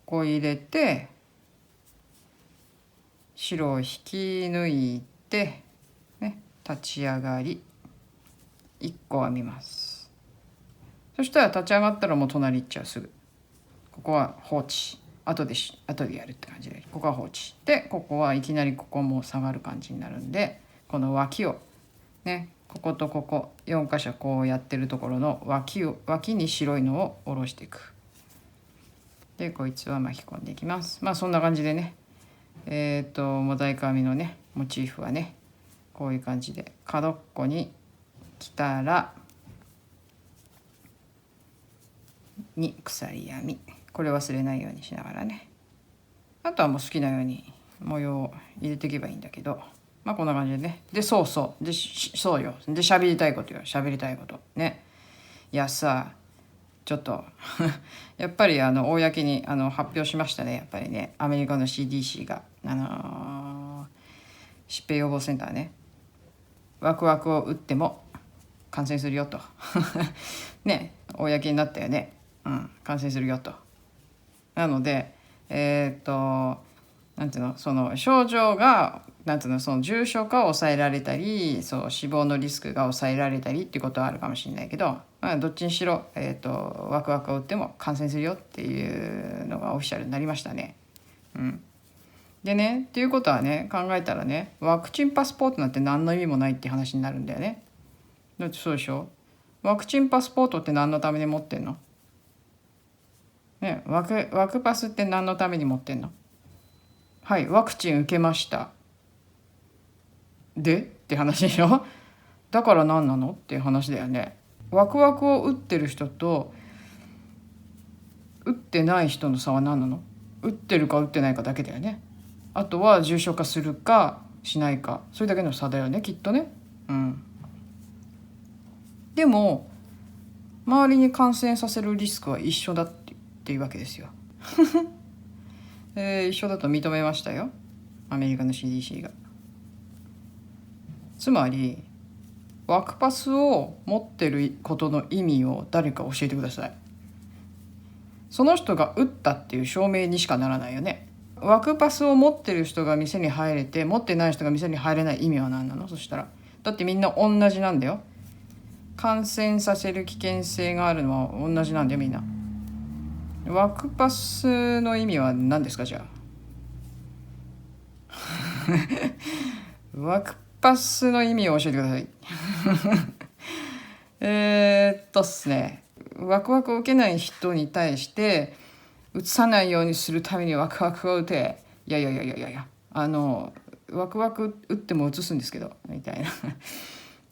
こ入れて白を引き抜いて、ね、立ち上がり1個編みます。そしたら立ち上がったらもう隣行っちゃう。すぐここは放置、後でやるって感じで、ここは放置で、ここはいきなりここも下がる感じになるんで、この脇をね、こことここ4箇所こうやってるところの脇に白いのを下ろしていく。でこいつは巻き込んでいきます。まあそんな感じでね、モザイク編みのねモチーフはねこういう感じで、角っこに来たらに鎖編み、これ忘れないようにしながらね、あとはもう好きなように模様を入れていけばいいんだけど、まあこんな感じでね。でそうよ、で喋りたいことね。いやさちょっとやっぱり公に発表しましたね。やっぱりね、アメリカの CDC が疾病予防センターね、ワクワクを打っても感染するよとね、公になったよね。感染するよと。なのでなんていうの、その症状がなんていうの、その重症化を抑えられたり、そう死亡のリスクが抑えられたりっていうことはあるかもしれないけど、どっちにしろ、ワクワクを打っても感染するよっていうのがオフィシャルになりましたね。でね、っていうことはね、考えたらね、ワクチンパスポートなんて何の意味もないって話になるんだよね。だってそうでしょ。ワクチンパスポートって何のために持ってんの？ね、ワクパスって何のために持ってんの？はい、ワクチン受けましたでって話でしょ。だから何なのっていう話だよね。ワクワクを打ってる人と打ってない人の差は何なの？打ってるか打ってないかだけだよね。あとは重症化するかしないか、それだけの差だよね、きっとね。でも周りに感染させるリスクは一緒だっていうわけですよ一緒だと認めましたよ、アメリカの CDC が。つまりワクパスを持ってることの意味を誰か教えてください。その人が打ったっていう証明にしかならないよね。ワクパスを持ってる人が店に入れて、持ってない人が店に入れない意味は何なの？そしたらだってみんな同じなんだよ。感染させる危険性があるのは同じなんだよ、みんな。ワクパスの意味は何ですか、じゃあワクパスの意味を教えてください。っすね、ワクワクを受けない人に対してうつさないようにするためにワクワクを打て、いやいやいやいやいや、ワクワク打ってもうつすんですけどみたい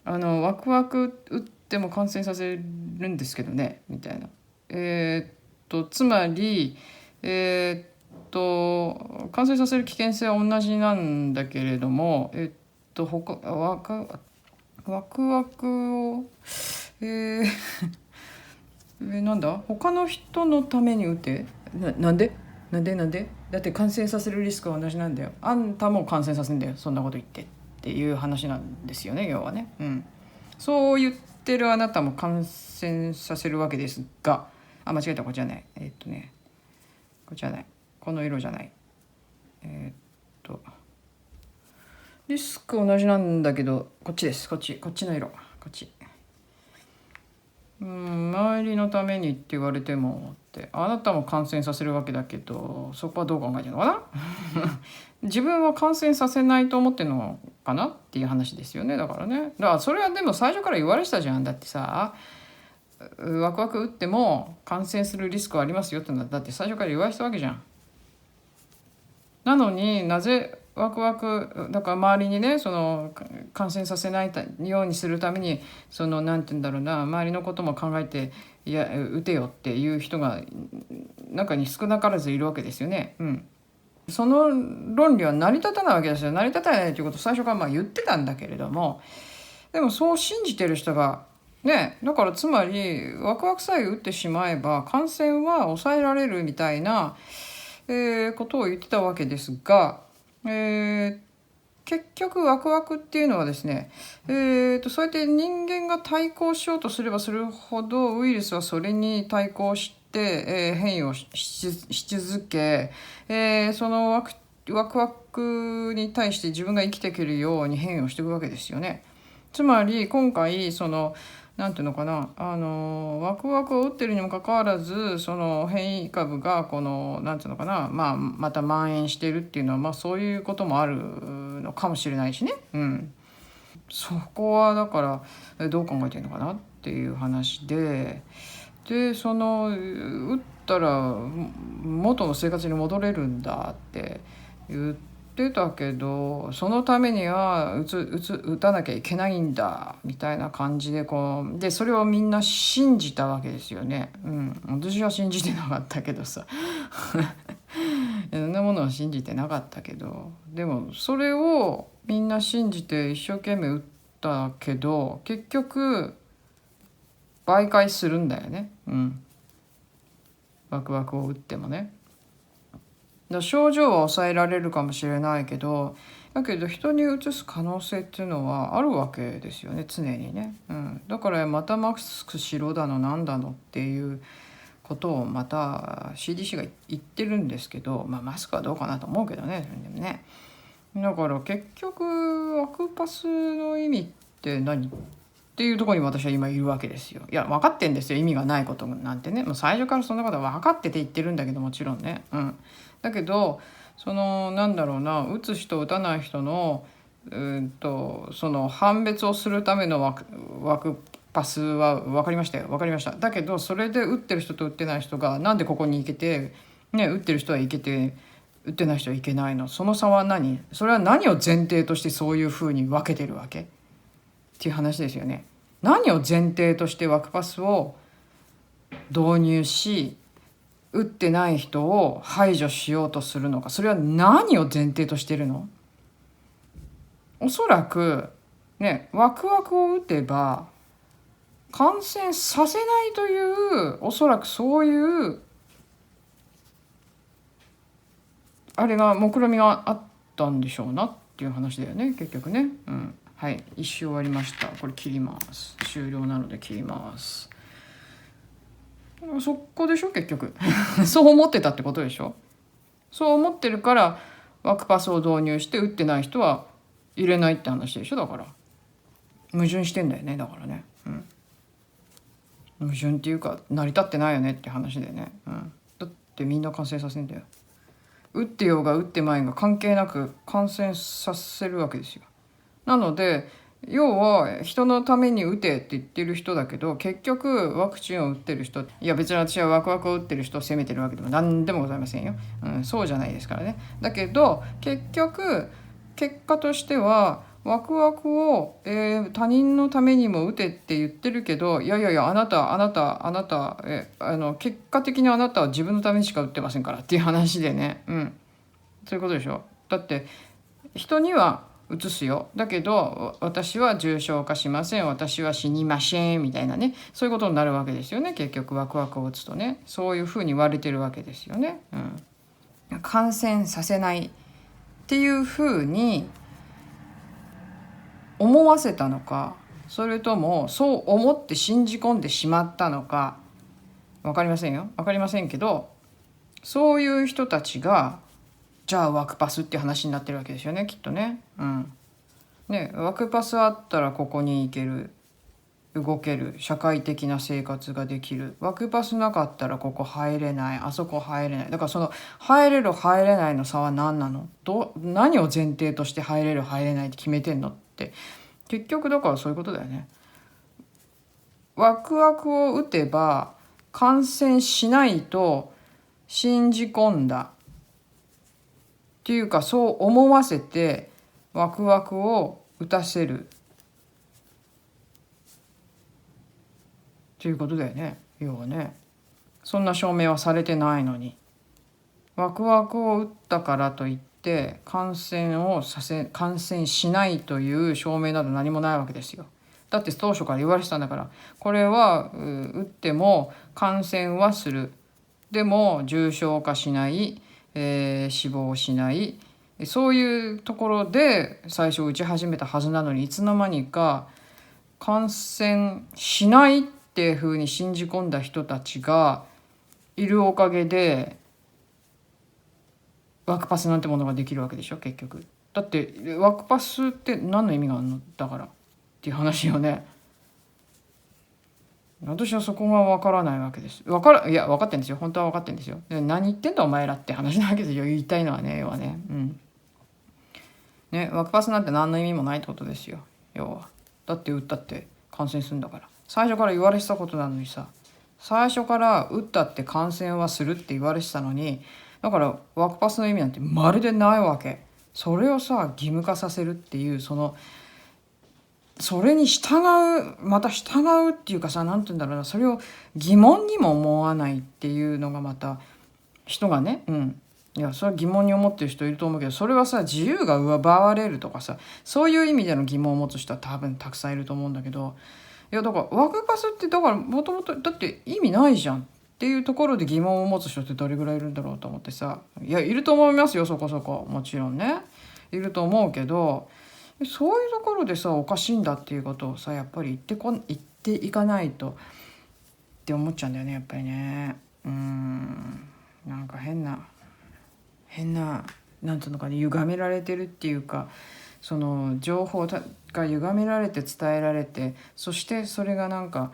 なワクワク打っても感染させるんですけどねみたいな。つまり感染させる危険性は同じなんだけれども、ワクワクをなんだ、他の人のために打て、なんでだって感染させるリスクは同じなんだよ、あんたも感染させるんだよそんなこと言っていう話なんですよね、要はね。そう言ってるあなたも感染させるわけですが、間違えた、こっちじゃない、こっちじゃない、この色じゃない、リスク同じなんだけどこっちです、こっちの色、こっち。周りのためにって言われてもってあなたも感染させるわけだけど、そこはどう考えてるのかな自分は感染させないと思ってるのかなっていう話ですよね。だからね、だからそれはでも最初から言われてたじゃん。だってさ、ワクワク打っても感染するリスクはありますよってのはだって最初から言われてたわけじゃん。なのになぜワクワクだから周りにね、その感染させないようにするためにそのなんて言うんだろうな、周りのことも考えていや打てよっていう人が中に少なからずいるわけですよね。その論理は成り立たないわけですよ。成り立たないということを最初から言ってたんだけれども、でもそう信じてる人がね、だからつまりワクワクさえ打ってしまえば感染は抑えられるみたいなことを言ってたわけですが、結局ワクワクっていうのはですね、そうやって人間が対抗しようとすればするほどウイルスはそれに対抗して、変異をし続け、そのワクワクに対して自分が生きていけるように変異をしていくわけですよね。つまり今回そのなんていうのかな、ワクワクを打ってるにもかかわらずその変異株がこのなんていうのかな、また蔓延してるっていうのはそういうこともあるのかもしれないしね。そこはだからどう考えてるのかなっていう話で、その打ったら元の生活に戻れるんだって言ってたけど、そのためには打たなきゃいけないんだみたいな感じででそれをみんな信じたわけですよね。私は信じてなかったけどさいろんなものは信じてなかったけど、でもそれをみんな信じて一生懸命打ったけど結局媒介するんだよね。ワクワクを打ってもね。症状は抑えられるかもしれないけど、だけど人にうつす可能性っていうのはあるわけですよね、常にね。だからまたマスクしろだのなんだのっていうことをまた CDC が言ってるんですけど、マスクはどうかなと思うけどね、でもね。だから結局ワクパスの意味って何っていうところに私は今いるわけですよ。いや分かってんですよ、意味がないことなんてね。もう最初からそんなことは分かってて言ってるんだけど、もちろんね。だけどそのなんだろうな、打つ人打たない人のその判別をするためのワクパスは分かりましたよ、分かりました。だけどそれで打ってる人と打ってない人がなんでここに行けてね、打ってる人は行けて打ってない人はいけないの、その差は何？それは何を前提としてそういうふうに分けてるわけっていう話ですよね。何を前提としてワクパスを導入し打ってない人を排除しようとするのか、それは何を前提としてるの？おそらくね、ワクワクを打てば感染させないという、おそらくそういうあれが目論見みがあったんでしょうなっていう話だよね、結局ね。はい、一周終わりました。これ切ります。終了なので切ります。そこでしょ結局そう思ってたってことでしょ。そう思ってるからワクパスを導入して打ってない人は入れないって話でしょ。だから矛盾してんだよね。だからね、矛盾っていうか成り立ってないよねって話でね。だってみんな感染させんだよ。打ってようが打ってまいが関係なく感染させるわけですよ。なので要は人のために打てって言ってる人だけど、結局ワクチンを打ってる人、いや別に私はワクワクを打ってる人を責めてるわけでも何でもございませんよ、そうじゃないですからね。だけど結局結果としてはワクワクを、他人のためにも打てって言ってるけど、いやいやいや、あなた、結果的にあなたは自分のためにしか打ってませんからっていう話でね、そういうことでしょ。だって人には移すよ、だけど私は重症化しません、私は死にませんみたいなね、そういうことになるわけですよね。結局ワクワクを打つとね、そういうふうに言われてるわけですよね。感染させないっていうふうに思わせたのか、それともそう思って信じ込んでしまったのか分かりませんよ、分かりませんけど、そういう人たちがじゃあワクパスっていう話になってるわけですよね、きっとね。ワクパスあったらここに行ける、動ける、社会的な生活ができる。ワクパスなかったらここ入れない、あそこ入れない。だからその入れる入れないの差は何なの、何を前提として入れる入れないって決めてんのって、結局だからそういうことだよね。ワクワクを打てば感染しないと信じ込んだっていうか、そう思わせてワクワクを打たせるっていうことだよね、要はね。そんな証明はされてないのに、ワクワクを打ったからといって感染しないという証明など何もないわけですよ。だって当初から言われてたんだから、これは打っても感染はする、でも重症化しない、死亡しない、そういうところで最初打ち始めたはずなのに、いつの間にか感染しないっていうふうに信じ込んだ人たちがいるおかげでワクパスなんてものができるわけでしょ結局。だってワクパスって何の意味があるのだからっていう話よね。私はそこが分からないわけです。分かってんですよ、本当は分かってんですよ。で何言ってんだお前らって話なわけですよ、言いたいのはね、要はね。ワクパスなんて何の意味もないってことですよ、要は。だって打ったって感染するんだから、最初から言われてたことなのにさ、最初から打ったって感染はするって言われてたのに、だからワクパスの意味なんてまるでないわけ。それをさ義務化させるっていう、それに従また従うっていうかさ、なんて言うんだろうな、それを疑問にも思わないっていうのがまた人がね、いやそれは疑問に思ってる人いると思うけど、それはさ自由が奪われるとかさ、そういう意味での疑問を持つ人は多分たくさんいると思うんだけど、いやだからワクパスってだからもともとだって意味ないじゃんっていうところで疑問を持つ人ってどれぐらいいるんだろうと思ってさ、いやいると思いますよ、そこそこもちろんねいると思うけど、そういうところでさおかしいんだっていうことをさやっぱり言っていかないとって思っちゃうんだよね、やっぱりね。なんか変ななんていうのかね、歪められてるっていうか、その情報が歪められて伝えられて、そしてそれがなんか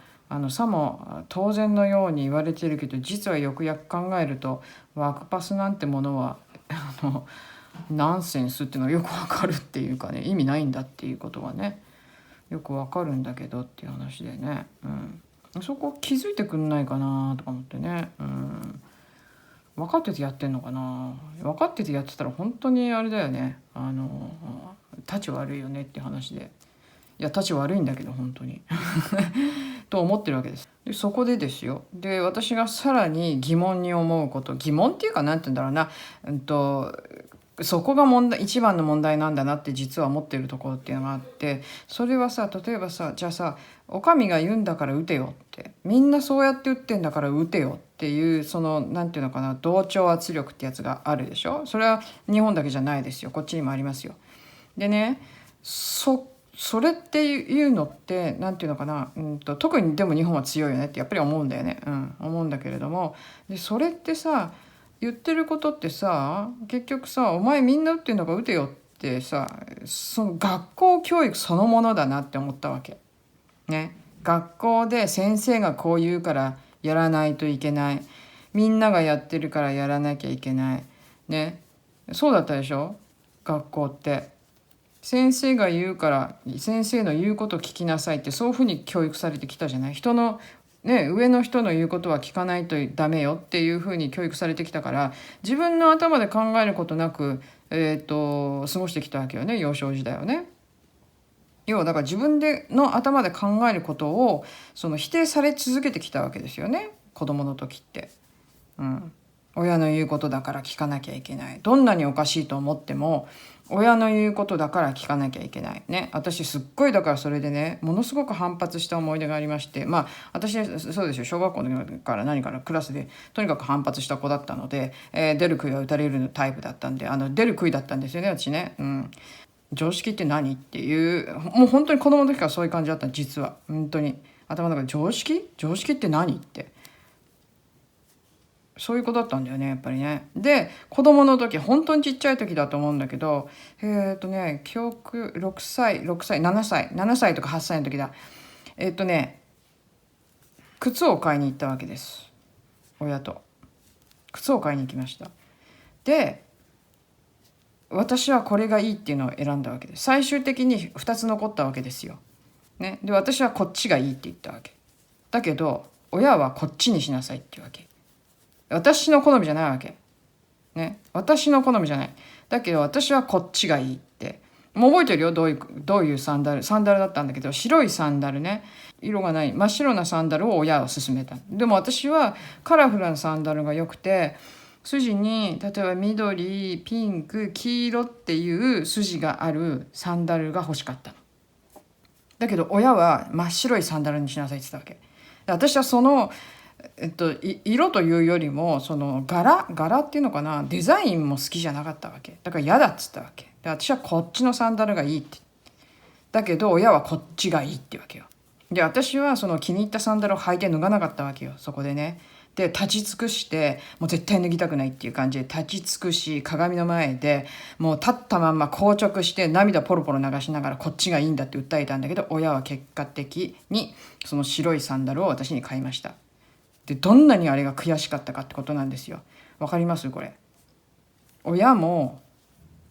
さも当然のように言われてるけど、実はよくよく考えるとワークパスなんてものはナンセンスっていうのがよくわかるっていうかね、意味ないんだっていうことがねよくわかるんだけどっていう話でね、そこ気づいてくんないかなとか思ってね。分かっててやってんのかな。分かっててやってたら本当にあれだよね、立ち悪いよねっていう話で、いや立ち悪いんだけど本当にと思ってるわけです。でそこでですよ、で私がさらに疑問に思うこと、疑問っていうかなんて言うんだろうな、そこが一番の問題なんだなって実は思ってるところっていうのがあって、それはさ、例えばさ、じゃあさお上が言うんだから打てよって、みんなそうやって打ってんだから打てよっていう、そのなんていうのかな、同調圧力ってやつがあるでしょ。それは日本だけじゃないですよ、こっちにもありますよ。でね、それっていうのってなんていうのかな、特にでも日本は強いよねってやっぱり思うんだよね、思うんだけれども、でそれってさ言ってることってさ、結局さお前みんな打ってんのか打てよってさ、その学校教育そのものだなって思ったわけね。学校で先生がこう言うからやらないといけない、みんながやってるからやらなきゃいけないね。そうだったでしょ、学校って。先生が言うから先生の言うことを聞きなさいって、そういうふうに教育されてきたじゃない。人のね、上の人の言うことは聞かないとダメよっていうふうに教育されてきたから、自分の頭で考えることなく、過ごしてきたわけよね、幼少時代をね。要はだから自分の頭で考えることを否定され続けてきたわけですよね、子供の時って。うん、親の言うことだから聞かなきゃいけない。どんなにおかしいと思っても親の言うことだから聞かなきゃいけないね。私すっごいだからそれでね、ものすごく反発した思い出がありまして、私そうですよ、小学校の時から何からクラスでとにかく反発した子だったので、出る杭は打たれるタイプだったんで、出る杭だったんですよね、私ね。常識って何っていう、もう本当に子供の時からそういう感じだった実は。本当に頭の中で常識って何って、そういう子だったんだよね、やっぱりね。で子供の時、本当にちっちゃい時だと思うんだけど、記憶6歳とか8歳の時だ。靴を買いに行ったわけです、親と。靴を買いに行きました。で私はこれがいいっていうのを選んだわけです。最終的に2つ残ったわけですよ、ね。で私はこっちがいいって言ったわけだけど、親はこっちにしなさいっていうわけ。私の好みじゃないわけね。私の好みじゃない。だけど私はこっちがいいって。もう覚えてるよ、どういうサンダルだったんだけど、白いサンダルね。色がない真っ白なサンダルを親は勧めた。でも私はカラフルなサンダルが良くて、筋に例えば緑、ピンク、黄色っていう筋があるサンダルが欲しかったの。だけど親は真っ白いサンダルにしなさいって言ったわけ。私は色というよりも柄っていうのかな、デザインも好きじゃなかったわけだから嫌だっつったわけで、私はこっちのサンダルがいいって。だけど親はこっちがいいってわけよ。で私はその気に入ったサンダルを履いて脱がなかったわけよ、そこでね。で立ち尽くして、もう絶対脱ぎたくないっていう感じで立ち尽くし、鏡の前でもう立ったまんま硬直して涙ポロポロ流しながらこっちがいいんだって訴えたんだけど、親は結果的にその白いサンダルを私に買いました。でどんなにあれが悔しかったかってことなんですよ。わかりますこれ。親も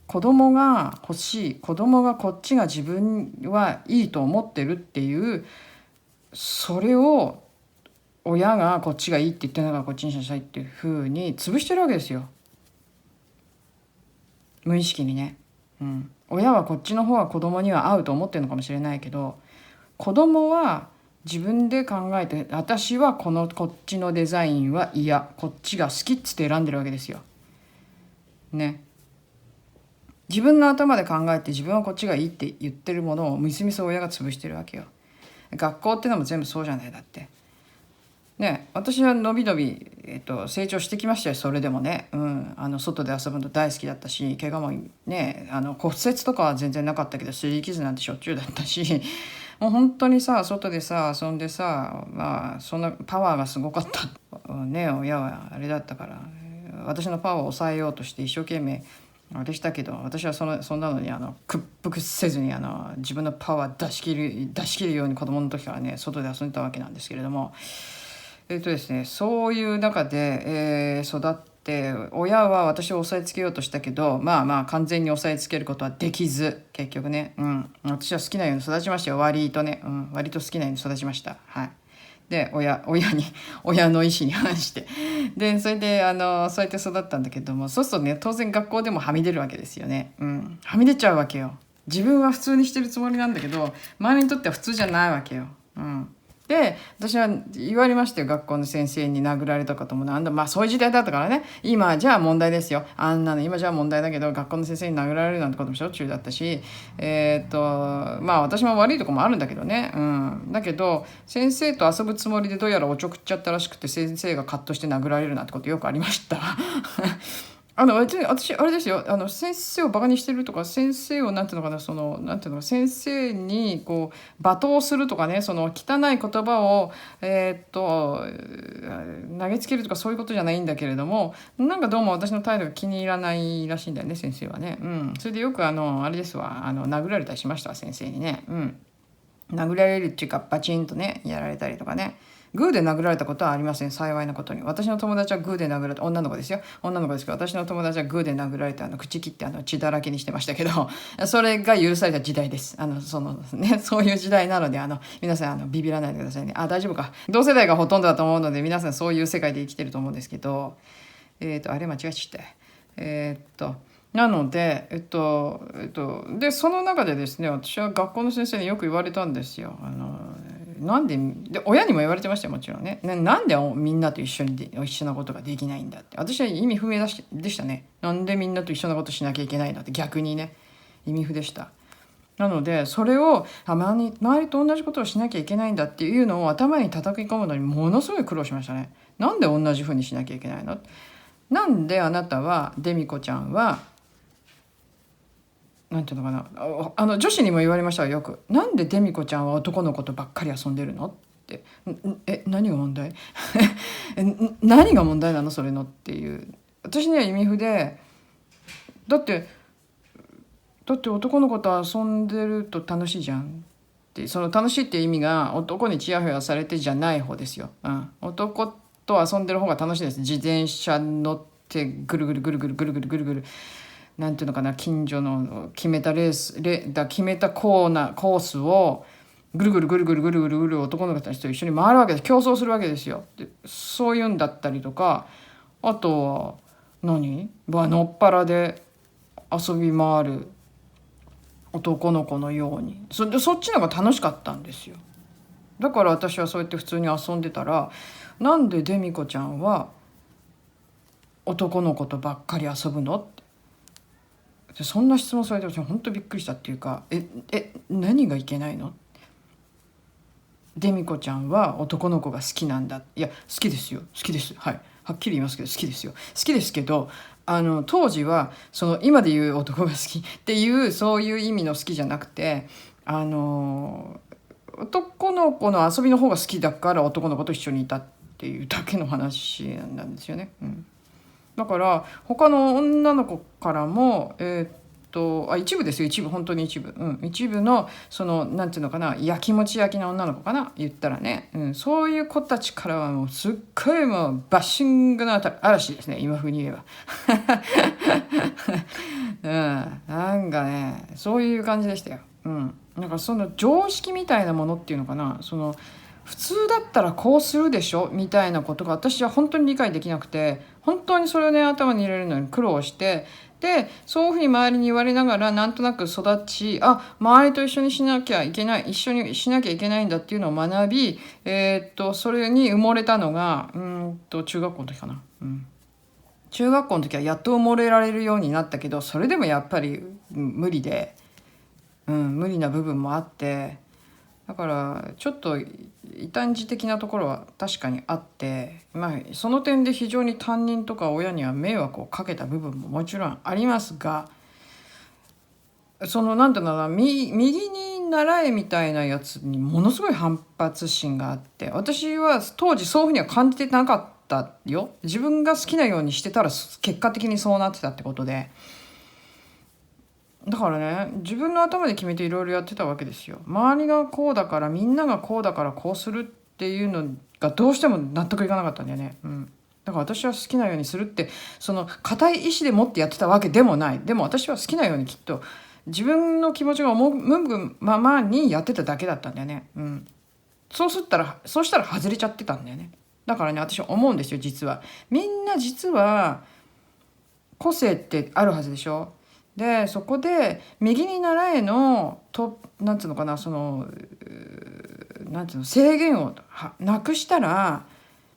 子供が欲しい、子供がこっちが自分はいいと思ってるっていう、それを親がこっちがいいって言ってるからこっちにしなさいっていうふうに潰してるわけですよ、無意識にね。親はこっちの方が子供には合うと思ってるのかもしれないけど、子供は自分で考えて、私はこっちのデザインは嫌、こっちが好きっつって選んでるわけですよね。自分の頭で考えて自分はこっちがいいって言ってるものをみすみす親が潰してるわけよ。学校ってのも全部そうじゃない。だってね、私はのびのび、成長してきましたよ、それでもね。外で遊ぶの大好きだったし、怪我もね、骨折とかは全然なかったけど、すり傷なんてしょっちゅうだったし、もう本当にさ、外でさ遊んでさ、そんなパワーがすごかったね。親はあれだったから、私のパワーを抑えようとして一生懸命あれしたけど、私はそんなのに屈服せずに自分のパワー出し切るように子供の時からね、外で遊んでたわけなんですけれども。ですね、そういう中で、育って親は私を押さえつけようとしたけど、完全に押さえつけることはできず、結局ね、私は好きなように育ちましたよ、割とね、割と好きなように育ちました。はい。で親の意思に反してでそれでそうやって育ったんだけども、そうするとね、当然学校でもはみ出るわけですよね。はみ出ちゃうわけよ。自分は普通にしてるつもりなんだけど、周りにとっては普通じゃないわけよ。で私は言われましたよ、学校の先生に。殴られたこともなんだ、そういう時代だったからね。今じゃあ問題ですよ、あんなの今じゃあ問題だけど、学校の先生に殴られるなんてこともしょっちゅうだったし、私も悪いとこもあるんだけどね。だけど先生と遊ぶつもりでどうやらおちょくっちゃったらしくて、先生がカッとして殴られるなんてことよくありました私あれですよ、先生をバカにしてるとか、先生をなんていうのかな、なんていうのか、先生にこう罵倒するとかね、その汚い言葉を投げつけるとか、そういうことじゃないんだけれども、なんかどうも私の態度が気に入らないらしいんだよね、先生はね。それでよくあれですわ、殴られたりしましたわ、先生にね。殴られるっていうかバチンとねやられたりとかね。グーで殴られたことはありません、幸いなことに。私の友達はグーで殴られた、女の子ですよ、女の子ですけど、私の友達はグーで殴られて口切って血だらけにしてましたけど、それが許された時代です。そういう時代なので、皆さんビビらないでくださいね。大丈夫か。同世代がほとんどだと思うので、皆さんそういう世界で生きてると思うんですけど、あれ間違えちゃった。なので、で、その中でですね、私は学校の先生によく言われたんですよ。なんで、親にも言われてましたよ、もちろんね。なんでみんなと一緒なことができないんだって。私は意味不明でしたね。なんでみんなと一緒なことしなきゃいけないんだって、逆にね、意味不でした。なので、それを周りと同じことをしなきゃいけないんだっていうのを頭に叩き込むのにものすごい苦労しましたね。なんで同じふうにしなきゃいけないの？なんであなたは、デミコちゃんは、なんていうのかな、女子にも言われましたよ、よく。なんでデミコちゃんは男の子とばっかり遊んでるのって。何が問題何が問題なのそれのっていう。私には意味不で、だって男の子と遊んでると楽しいじゃんって。その楽しいっていう意味が男にチヤホヤされてじゃない方ですよ。男と遊んでる方が楽しいです。自転車乗ってぐるぐるぐるぐるぐるぐるぐるぐる、なんていうのかな、近所の決めた決めたコースをぐるぐるぐるぐるぐるぐるぐる男の子たちと一緒に回るわけです。競争するわけですよ。でそういうんだったりとか、あとはのっぱらで遊び回る男の子のように、そっちの方が楽しかったんですよ。だから私はそうやって普通に遊んでたら、なんでデミコちゃんは男の子とばっかり遊ぶのって、そんな質問されて私本当びっくりしたっていうか、何がいけないの？デミコちゃんは男の子が好きなんだ。いや、好きですよ、好きです、はい、はっきり言いますけど好きですよ、好きですけど、当時はその今で言う男が好きっていうそういう意味の好きじゃなくて、男の子の遊びの方が好きだから男の子と一緒にいたっていうだけの話なんですよね。だから他の女の子からも、一部ですよ、一部、本当に一部、一部のそのなんていうのかな、やきもち焼きな女の子かな、言ったらね、そういう子たちからはもうすっごいもうバッシングの嵐ですね、今風に言えば。なんかね、そういう感じでしたよ。なんかその常識みたいなものっていうのかな、その普通だったらこうするでしょみたいなことが私は本当に理解できなくて、本当にそれをね頭に入れるのに苦労して、でそういうふうに周りに言われながらなんとなく育ち、周りと一緒にしなきゃいけない、一緒にしなきゃいけないんだっていうのを学び、それに埋もれたのが中学校の時かな。中学校の時はやっと埋もれられるようになったけど、それでもやっぱり無理で、無理な部分もあって、だからちょっと異端児的なところは確かにあって、その点で非常に担任とか親には迷惑をかけた部分ももちろんありますが、そのなんていうのかな、右に習えみたいなやつにものすごい反発心があって、私は当時そういうふうには感じてなかったよ。自分が好きなようにしてたら結果的にそうなってたってことで。だからね、自分の頭で決めていろいろやってたわけですよ。周りがこうだからみんながこうだからこうするっていうのがどうしても納得いかなかったんだよね。だから私は好きなようにするって、その固い意志でもってやってたわけでもない。でも私は好きなようにきっと自分の気持ちが赴くままにやってただけだったんだよね。そうしたら外れちゃってたんだよね。だからね、私は思うんですよ、実は。みんな実は個性ってあるはずでしょ。でそこで右に習えのなんていうのかな、そのなんていうの、制限をなくしたら、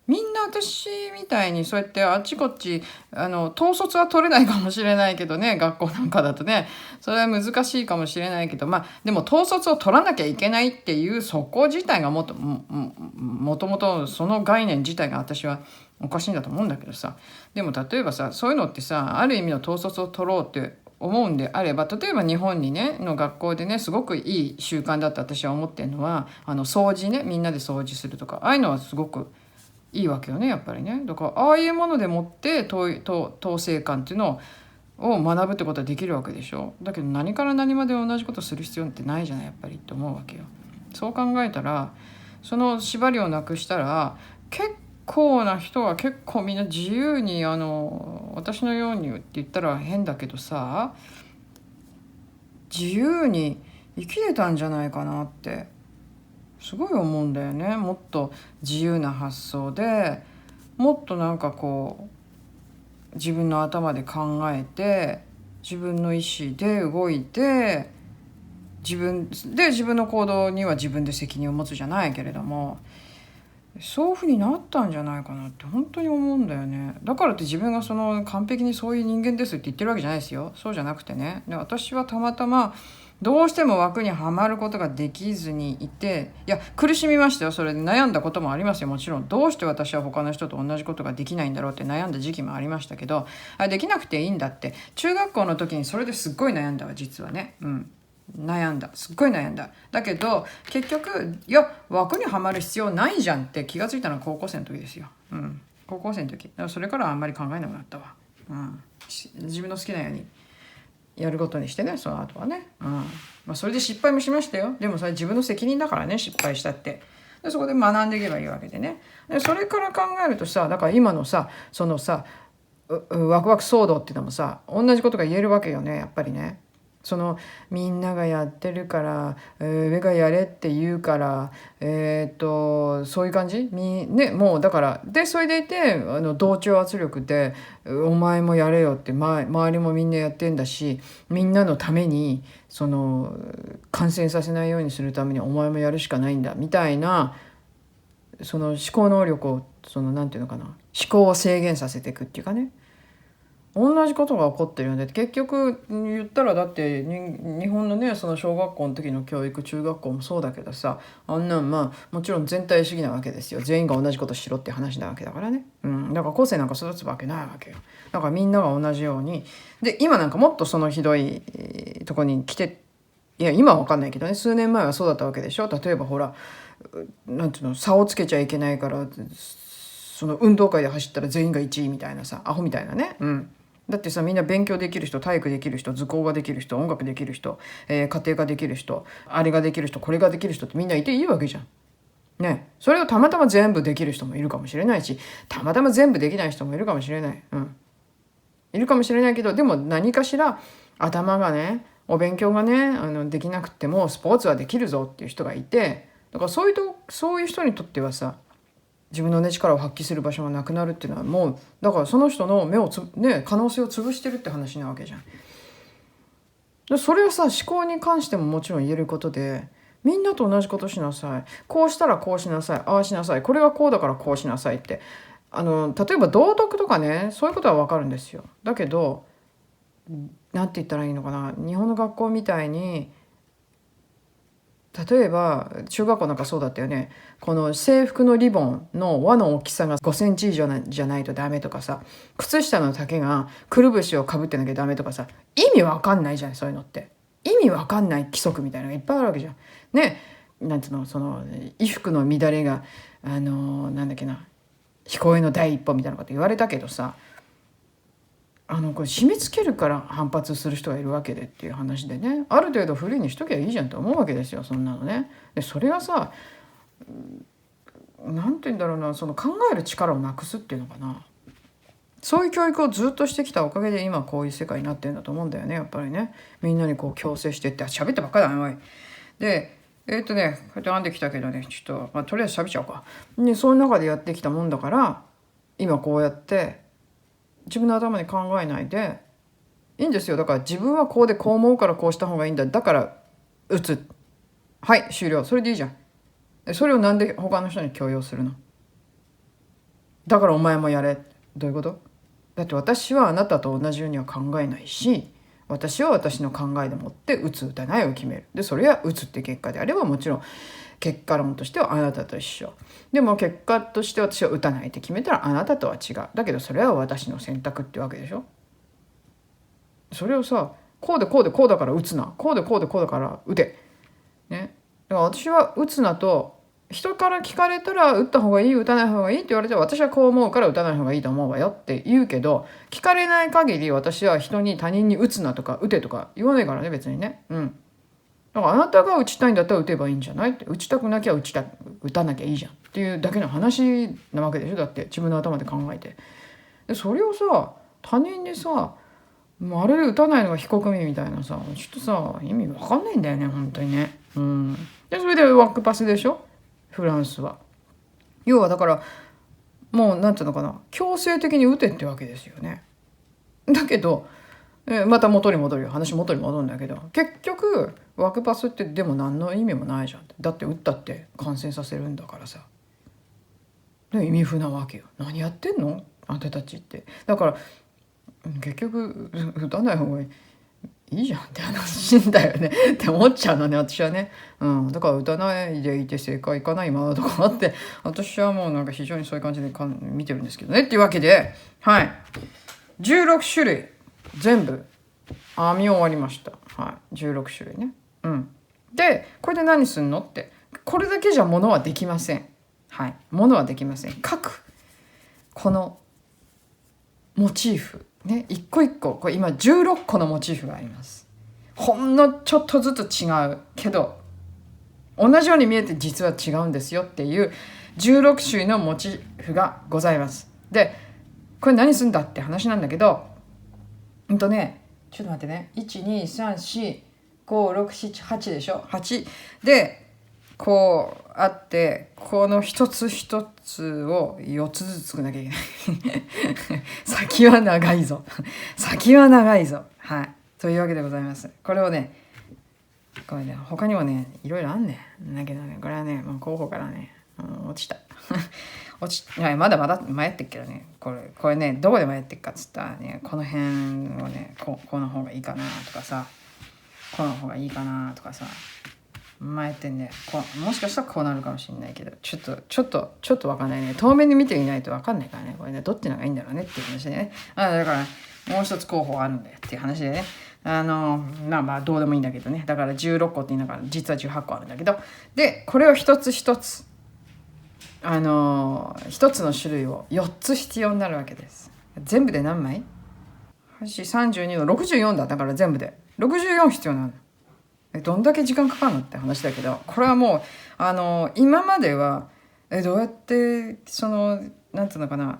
みんな私みたいにそうやってあっちこっち統率は取れないかもしれないけどね、学校なんかだとねそれは難しいかもしれないけど、でも統率を取らなきゃいけないっていうそこ自体がもともとその概念自体が私はおかしいんだと思うんだけどさ。でも例えばさ、そういうのってさ、ある意味の統率を取ろうって思うんであれば、例えば日本にねの学校でねすごくいい習慣だって私は思ってるのは、掃除ね、みんなで掃除するとか、ああいうのはすごくいいわけよね、やっぱりね。だからああいうものでもって統制感っていうのを学ぶってことはできるわけでしょ。だけど何から何まで同じことする必要ってないじゃない、やっぱりって思うわけよ。そう考えたらその縛りをなくしたら結構な人は結構みんな自由に私のようにって言ったら変だけどさ、自由に生きれたんじゃないかなってすごい思うんだよね。もっと自由な発想で、もっとなんかこう自分の頭で考えて自分の意思で動いて、自分の行動には自分で責任を持つじゃないけれども、そういうふうになったんじゃないかなって本当に思うんだよね。だからって自分がその完璧にそういう人間ですって言ってるわけじゃないですよ。そうじゃなくてね、で私はたまたまどうしても枠にはまることができずにいて、いや苦しみましたよ。それで悩んだこともありますよ。もちろんどうして私は他の人と同じことができないんだろうって悩んだ時期もありましたけど、できなくていいんだって、中学校の時にそれですっごい悩んだわ、実はね。悩んだ、すっごい悩んだ。だけど結局いや枠にはまる必要ないじゃんって気がついたのは高校生の時ですよ。高校生の時だから、それからはあんまり考えなくなったわ。自分の好きなようにやることにしてね、その後はね。それで失敗もしましたよ。でもそれ自分の責任だからね、失敗したって。でそこで学んでいけばいいわけでね。でそれから考えるとさ、だから今のさそのさワクワク騒動っていうのもさ、同じことが言えるわけよね、やっぱりね。そのみんながやってるから、上がやれって言うから、そういう感じね、もうだからで、それでいて同調圧力でお前もやれよって、周りもみんなやってんだし、みんなのためにその感染させないようにするためにお前もやるしかないんだみたいな、その思考能力をなんていうのかな、思考を制限させていくっていうかね。同じことが起こってるよね。結局言ったら、だって日本のね、その小学校の時の教育、中学校もそうだけどさ、あんなんもちろん全体主義なわけですよ。全員が同じことしろって話なわけだからね。だから個性なんか育つわけないわけよ。だからみんなが同じようにで、今なんかもっとそのひどいとこに来て、いや今は分かんないけどね、数年前はそうだったわけでしょ。例えばほら、なんていうの、差をつけちゃいけないから、その運動会で走ったら全員が1位みたいなさ、アホみたいなね。だってさ、みんな勉強できる人、体育できる人、図工ができる人、音楽できる人、家庭ができる人、あれができる人、これができる人ってみんないていいわけじゃん。ね、それをたまたま全部できる人もいるかもしれないし、たまたま全部できない人もいるかもしれない。いるかもしれないけど、でも何かしら頭がね、お勉強がね、できなくてもスポーツはできるぞっていう人がいて、だからそういう人にとってはさ、自分のね、力を発揮する場所がなくなるっていうのは、もうだからその人の可能性を潰してるって話なわけじゃん。でそれはさ、思考に関してももちろん言えることで、みんなと同じことしなさい、こうしたらこうしなさい、ああしなさい、これがこうだからこうしなさいって、例えば道徳とかね、そういうことは分かるんですよ。だけどなんて言ったらいいのかな、日本の学校みたいに、例えば中学校なんかそうだったよね。この制服のリボンの輪の大きさが5センチ以上じゃないとダメとかさ、靴下の丈がくるぶしをかぶってなきゃダメとかさ、意味わかんないじゃん、そういうのって。意味わかんない規則みたいなのがいっぱいあるわけじゃん。ね、なんつうの、その衣服の乱れがなんだっけな、聞こえの第一歩みたいなこと言われたけどさ、これ締め付けるから反発する人がいるわけでっていう話でね、ある程度フリーにしときゃいいじゃんと思うわけですよ、そんなのね。でそれがさ、なんて言うんだろうな、その考える力をなくすっていうのかな、そういう教育をずっとしてきたおかげで今こういう世界になってるんだと思うんだよね、やっぱりね。みんなにこう強制してって、喋ったばっかだねおい。でこうやって編んできたけどね、ちょっと、とりあえず喋っちゃおうか。でその中でやってきたもんだから、今こうやって自分の頭に考えないでいいんですよ。だから自分はこうでこう思うからこうした方がいいんだ、だから打つ、はい終了、それでいいじゃん。それをなんで他の人に強要するの。だからお前もやれ、どういうこと。だって私はあなたと同じようには考えないし、私は私の考えでもって打つ打たないを決める。でそれは打つって結果であれば、もちろん結果論としてはあなたと一緒。でも結果として私は打たないって決めたらあなたとは違う。だけどそれは私の選択ってわけでしょ。それをさ、こうでこうでこうだから打つな、こうでこうでこうだから打てね。だから私は打つなと、人から聞かれたら打った方がいい打たない方がいいって言われて、私はこう思うから打たない方がいいと思うわよって言うけど、聞かれない限り私は人に他人に打つなとか打てとか言わないからね、別にね。だからあなたが打ちたいんだったら打てばいいんじゃないって、打ちたくなきゃ打たなきゃいいじゃんっていうだけの話なわけでしょ。だって自分の頭で考えて。でそれをさ他人にさまるで打たないのが非国民みたいなさ、ちょっとさ意味わかんないんだよね本当にね。でそれでワークパスでしょフランスは。要はだからもうなんていうのかな、強制的に打てってわけですよね。だけどまた元に戻るよ、話元に戻るんだけど、結局ワークパスってでも何の意味もないじゃん。だって打ったって感染させるんだからさ。で意味不なわけよ。何やってんのあんたたちって。だから結局打たない方がいいじゃんって話だよねって思っちゃうのね私はね。だから打たないでいて正解かな今のところって私はもうなんか非常にそういう感じで見てるんですけどね。っていうわけではい16種類全部編み終わりました。16種類ね。でこれで何すんのって、これだけじゃ物はできません。物はできません。各このモチーフね、一個一個これ今16個のモチーフがあります。ほんのちょっとずつ違うけど同じように見えて実は違うんですよっていう16種類のモチーフがございます。でこれ何すんだって話なんだけど、ちょっと待ってね、123456788でしょ。8でこうあって、この一つ一つを4つずつ作んなきゃいけない先は長いぞ先は長いぞ。というわけでございます。これね他にもねいろいろあんねんだけどね、これはねもう候補からね、落ちたまだまだ迷ってっけどね、これねどこで迷ってっかっつったらね、この辺をねこの方がいいかなとかさ、この方がいいかなとかさ迷ってんね。もしかしたらこうなるかもしれないけど、ちょっと分かんないね。遠目に見ていないと分かんないからね、これねどっちの方がいいんだろうねっていう話でね。だからもう一つ候補あるんだよっていう話でね、まあどうでもいいんだけどね。だから16個って言いながら実は18個あるんだけど、でこれを一つ一つ一つの種類を4つ必要になるわけです。全部で何枚 ?32 の64だ。だから全部で64必要なの。どんだけ時間かかるのって話だけど、これはもう今まではどうやってなんていうのかな、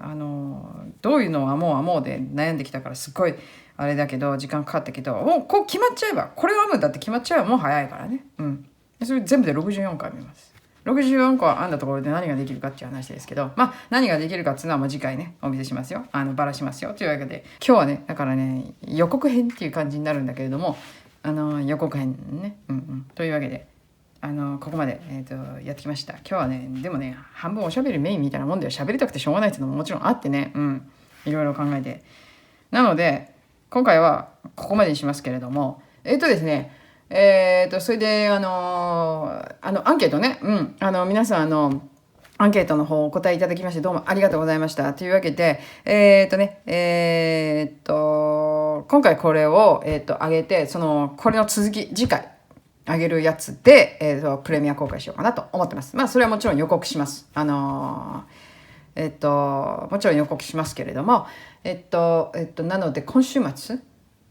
どういうのを編もうで悩んできたからすっごいあれだけど時間かかったけど、もうこう決まっちゃえば、これを編むんだって決まっちゃえばもう早いからね。それ全部で64回編みます。64個編んだところで何ができるかっていう話ですけど、何ができるかっていうのはもう次回ねお見せしますよ。ばらしますよというわけで、今日はねだからね予告編っていう感じになるんだけれども、予告編ね、というわけでここまで、やってきました。今日はねでもね半分おしゃべりメインみたいなもんで喋りたくてしょうがないっていうのももちろんあってね、いろいろ考えて、なので今回はここまでにしますけれども、ですねそれでアンケートね、皆さんアンケートの方お答えいただきましてどうもありがとうございました。というわけで今回これを上げて、これの続き次回上げるやつでプレミア公開しようかなと思ってます。それはもちろん予告します。もちろん予告しますけれども、なので今週末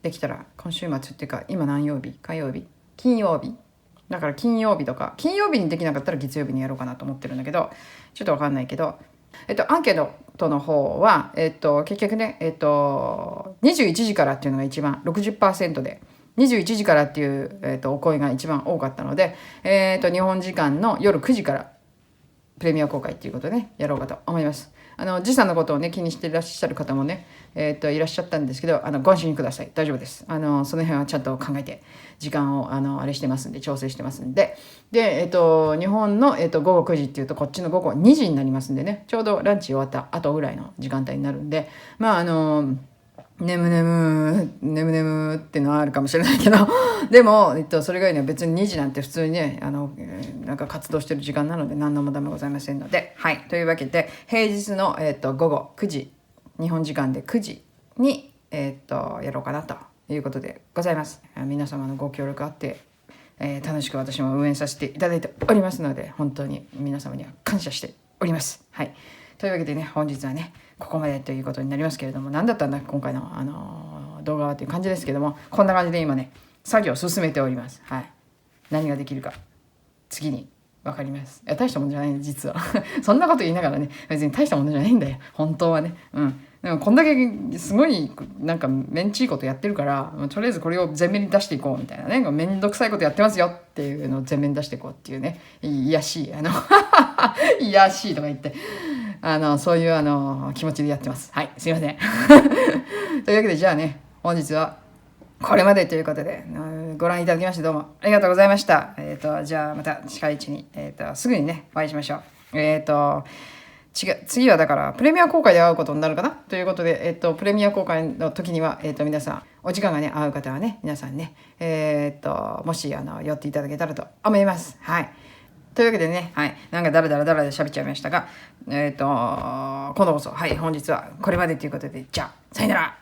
できたら、今週末っていうか今何曜日？火曜日？金曜日？だから金曜日とか、金曜日にできなかったら月曜日にやろうかなと思ってるんだけど、ちょっとわかんないけど、アンケートの方は結局ね21時からっていうのが一番 60% で、21時からっていう、お声が一番多かったので、日本時間の夜9時からプレミア公開っていうことでねやろうかと思います。時差のことをね気にしていらっしゃる方もねいらっしゃったんですけど、ご安心ください。大丈夫です。その辺はちゃんと考えて時間をあれしてますんで、調整してますんで、日本の午後9時っていうとこっちの午後2時になりますんでね、ちょうどランチ終わった後ぐらいの時間帯になるんで、眠眠っていうのはあるかもしれないけどでも、それ以外には別に2時なんて普通にねなんか活動してる時間なので何の問題もございませんので、というわけで平日の、午後9時日本時間で9時に、やろうかなということでございます。皆様のご協力あって、楽しく私も運営させていただいておりますので、本当に皆様には感謝しております。というわけでね本日はねここまでということになりますけれども、何だったんだ今回の、動画はという感じですけども、こんな感じで今ね作業を進めております。何ができるか次に分かります。いや大したもんじゃないね実はそんなこと言いながらね別に大したもんじゃないんだよ本当はね。でもこんだけすごいなんかめんちいことやってるからとりあえずこれを前面に出していこうみたいなねめんどくさいことやってますよっていうのを前面に出していこうっていうねいやしいいやしいとか言ってそういう気持ちでやってます。はいすいませんというわけでじゃあね本日はこれまでということでご覧いただきましてどうもありがとうございました。じゃあまた近いうちに、すぐにねお会いしましょう。次はだからプレミア公開で会うことになるかなということで、プレミア公開の時には、皆さんお時間がね合う方はね皆さんね、もし寄っていただけたらと思います。はい。というわけでね、はい、なんかだらだらで喋っちゃいましたが、今度こそ、はい、本日はこれまでということで、じゃあ、さよなら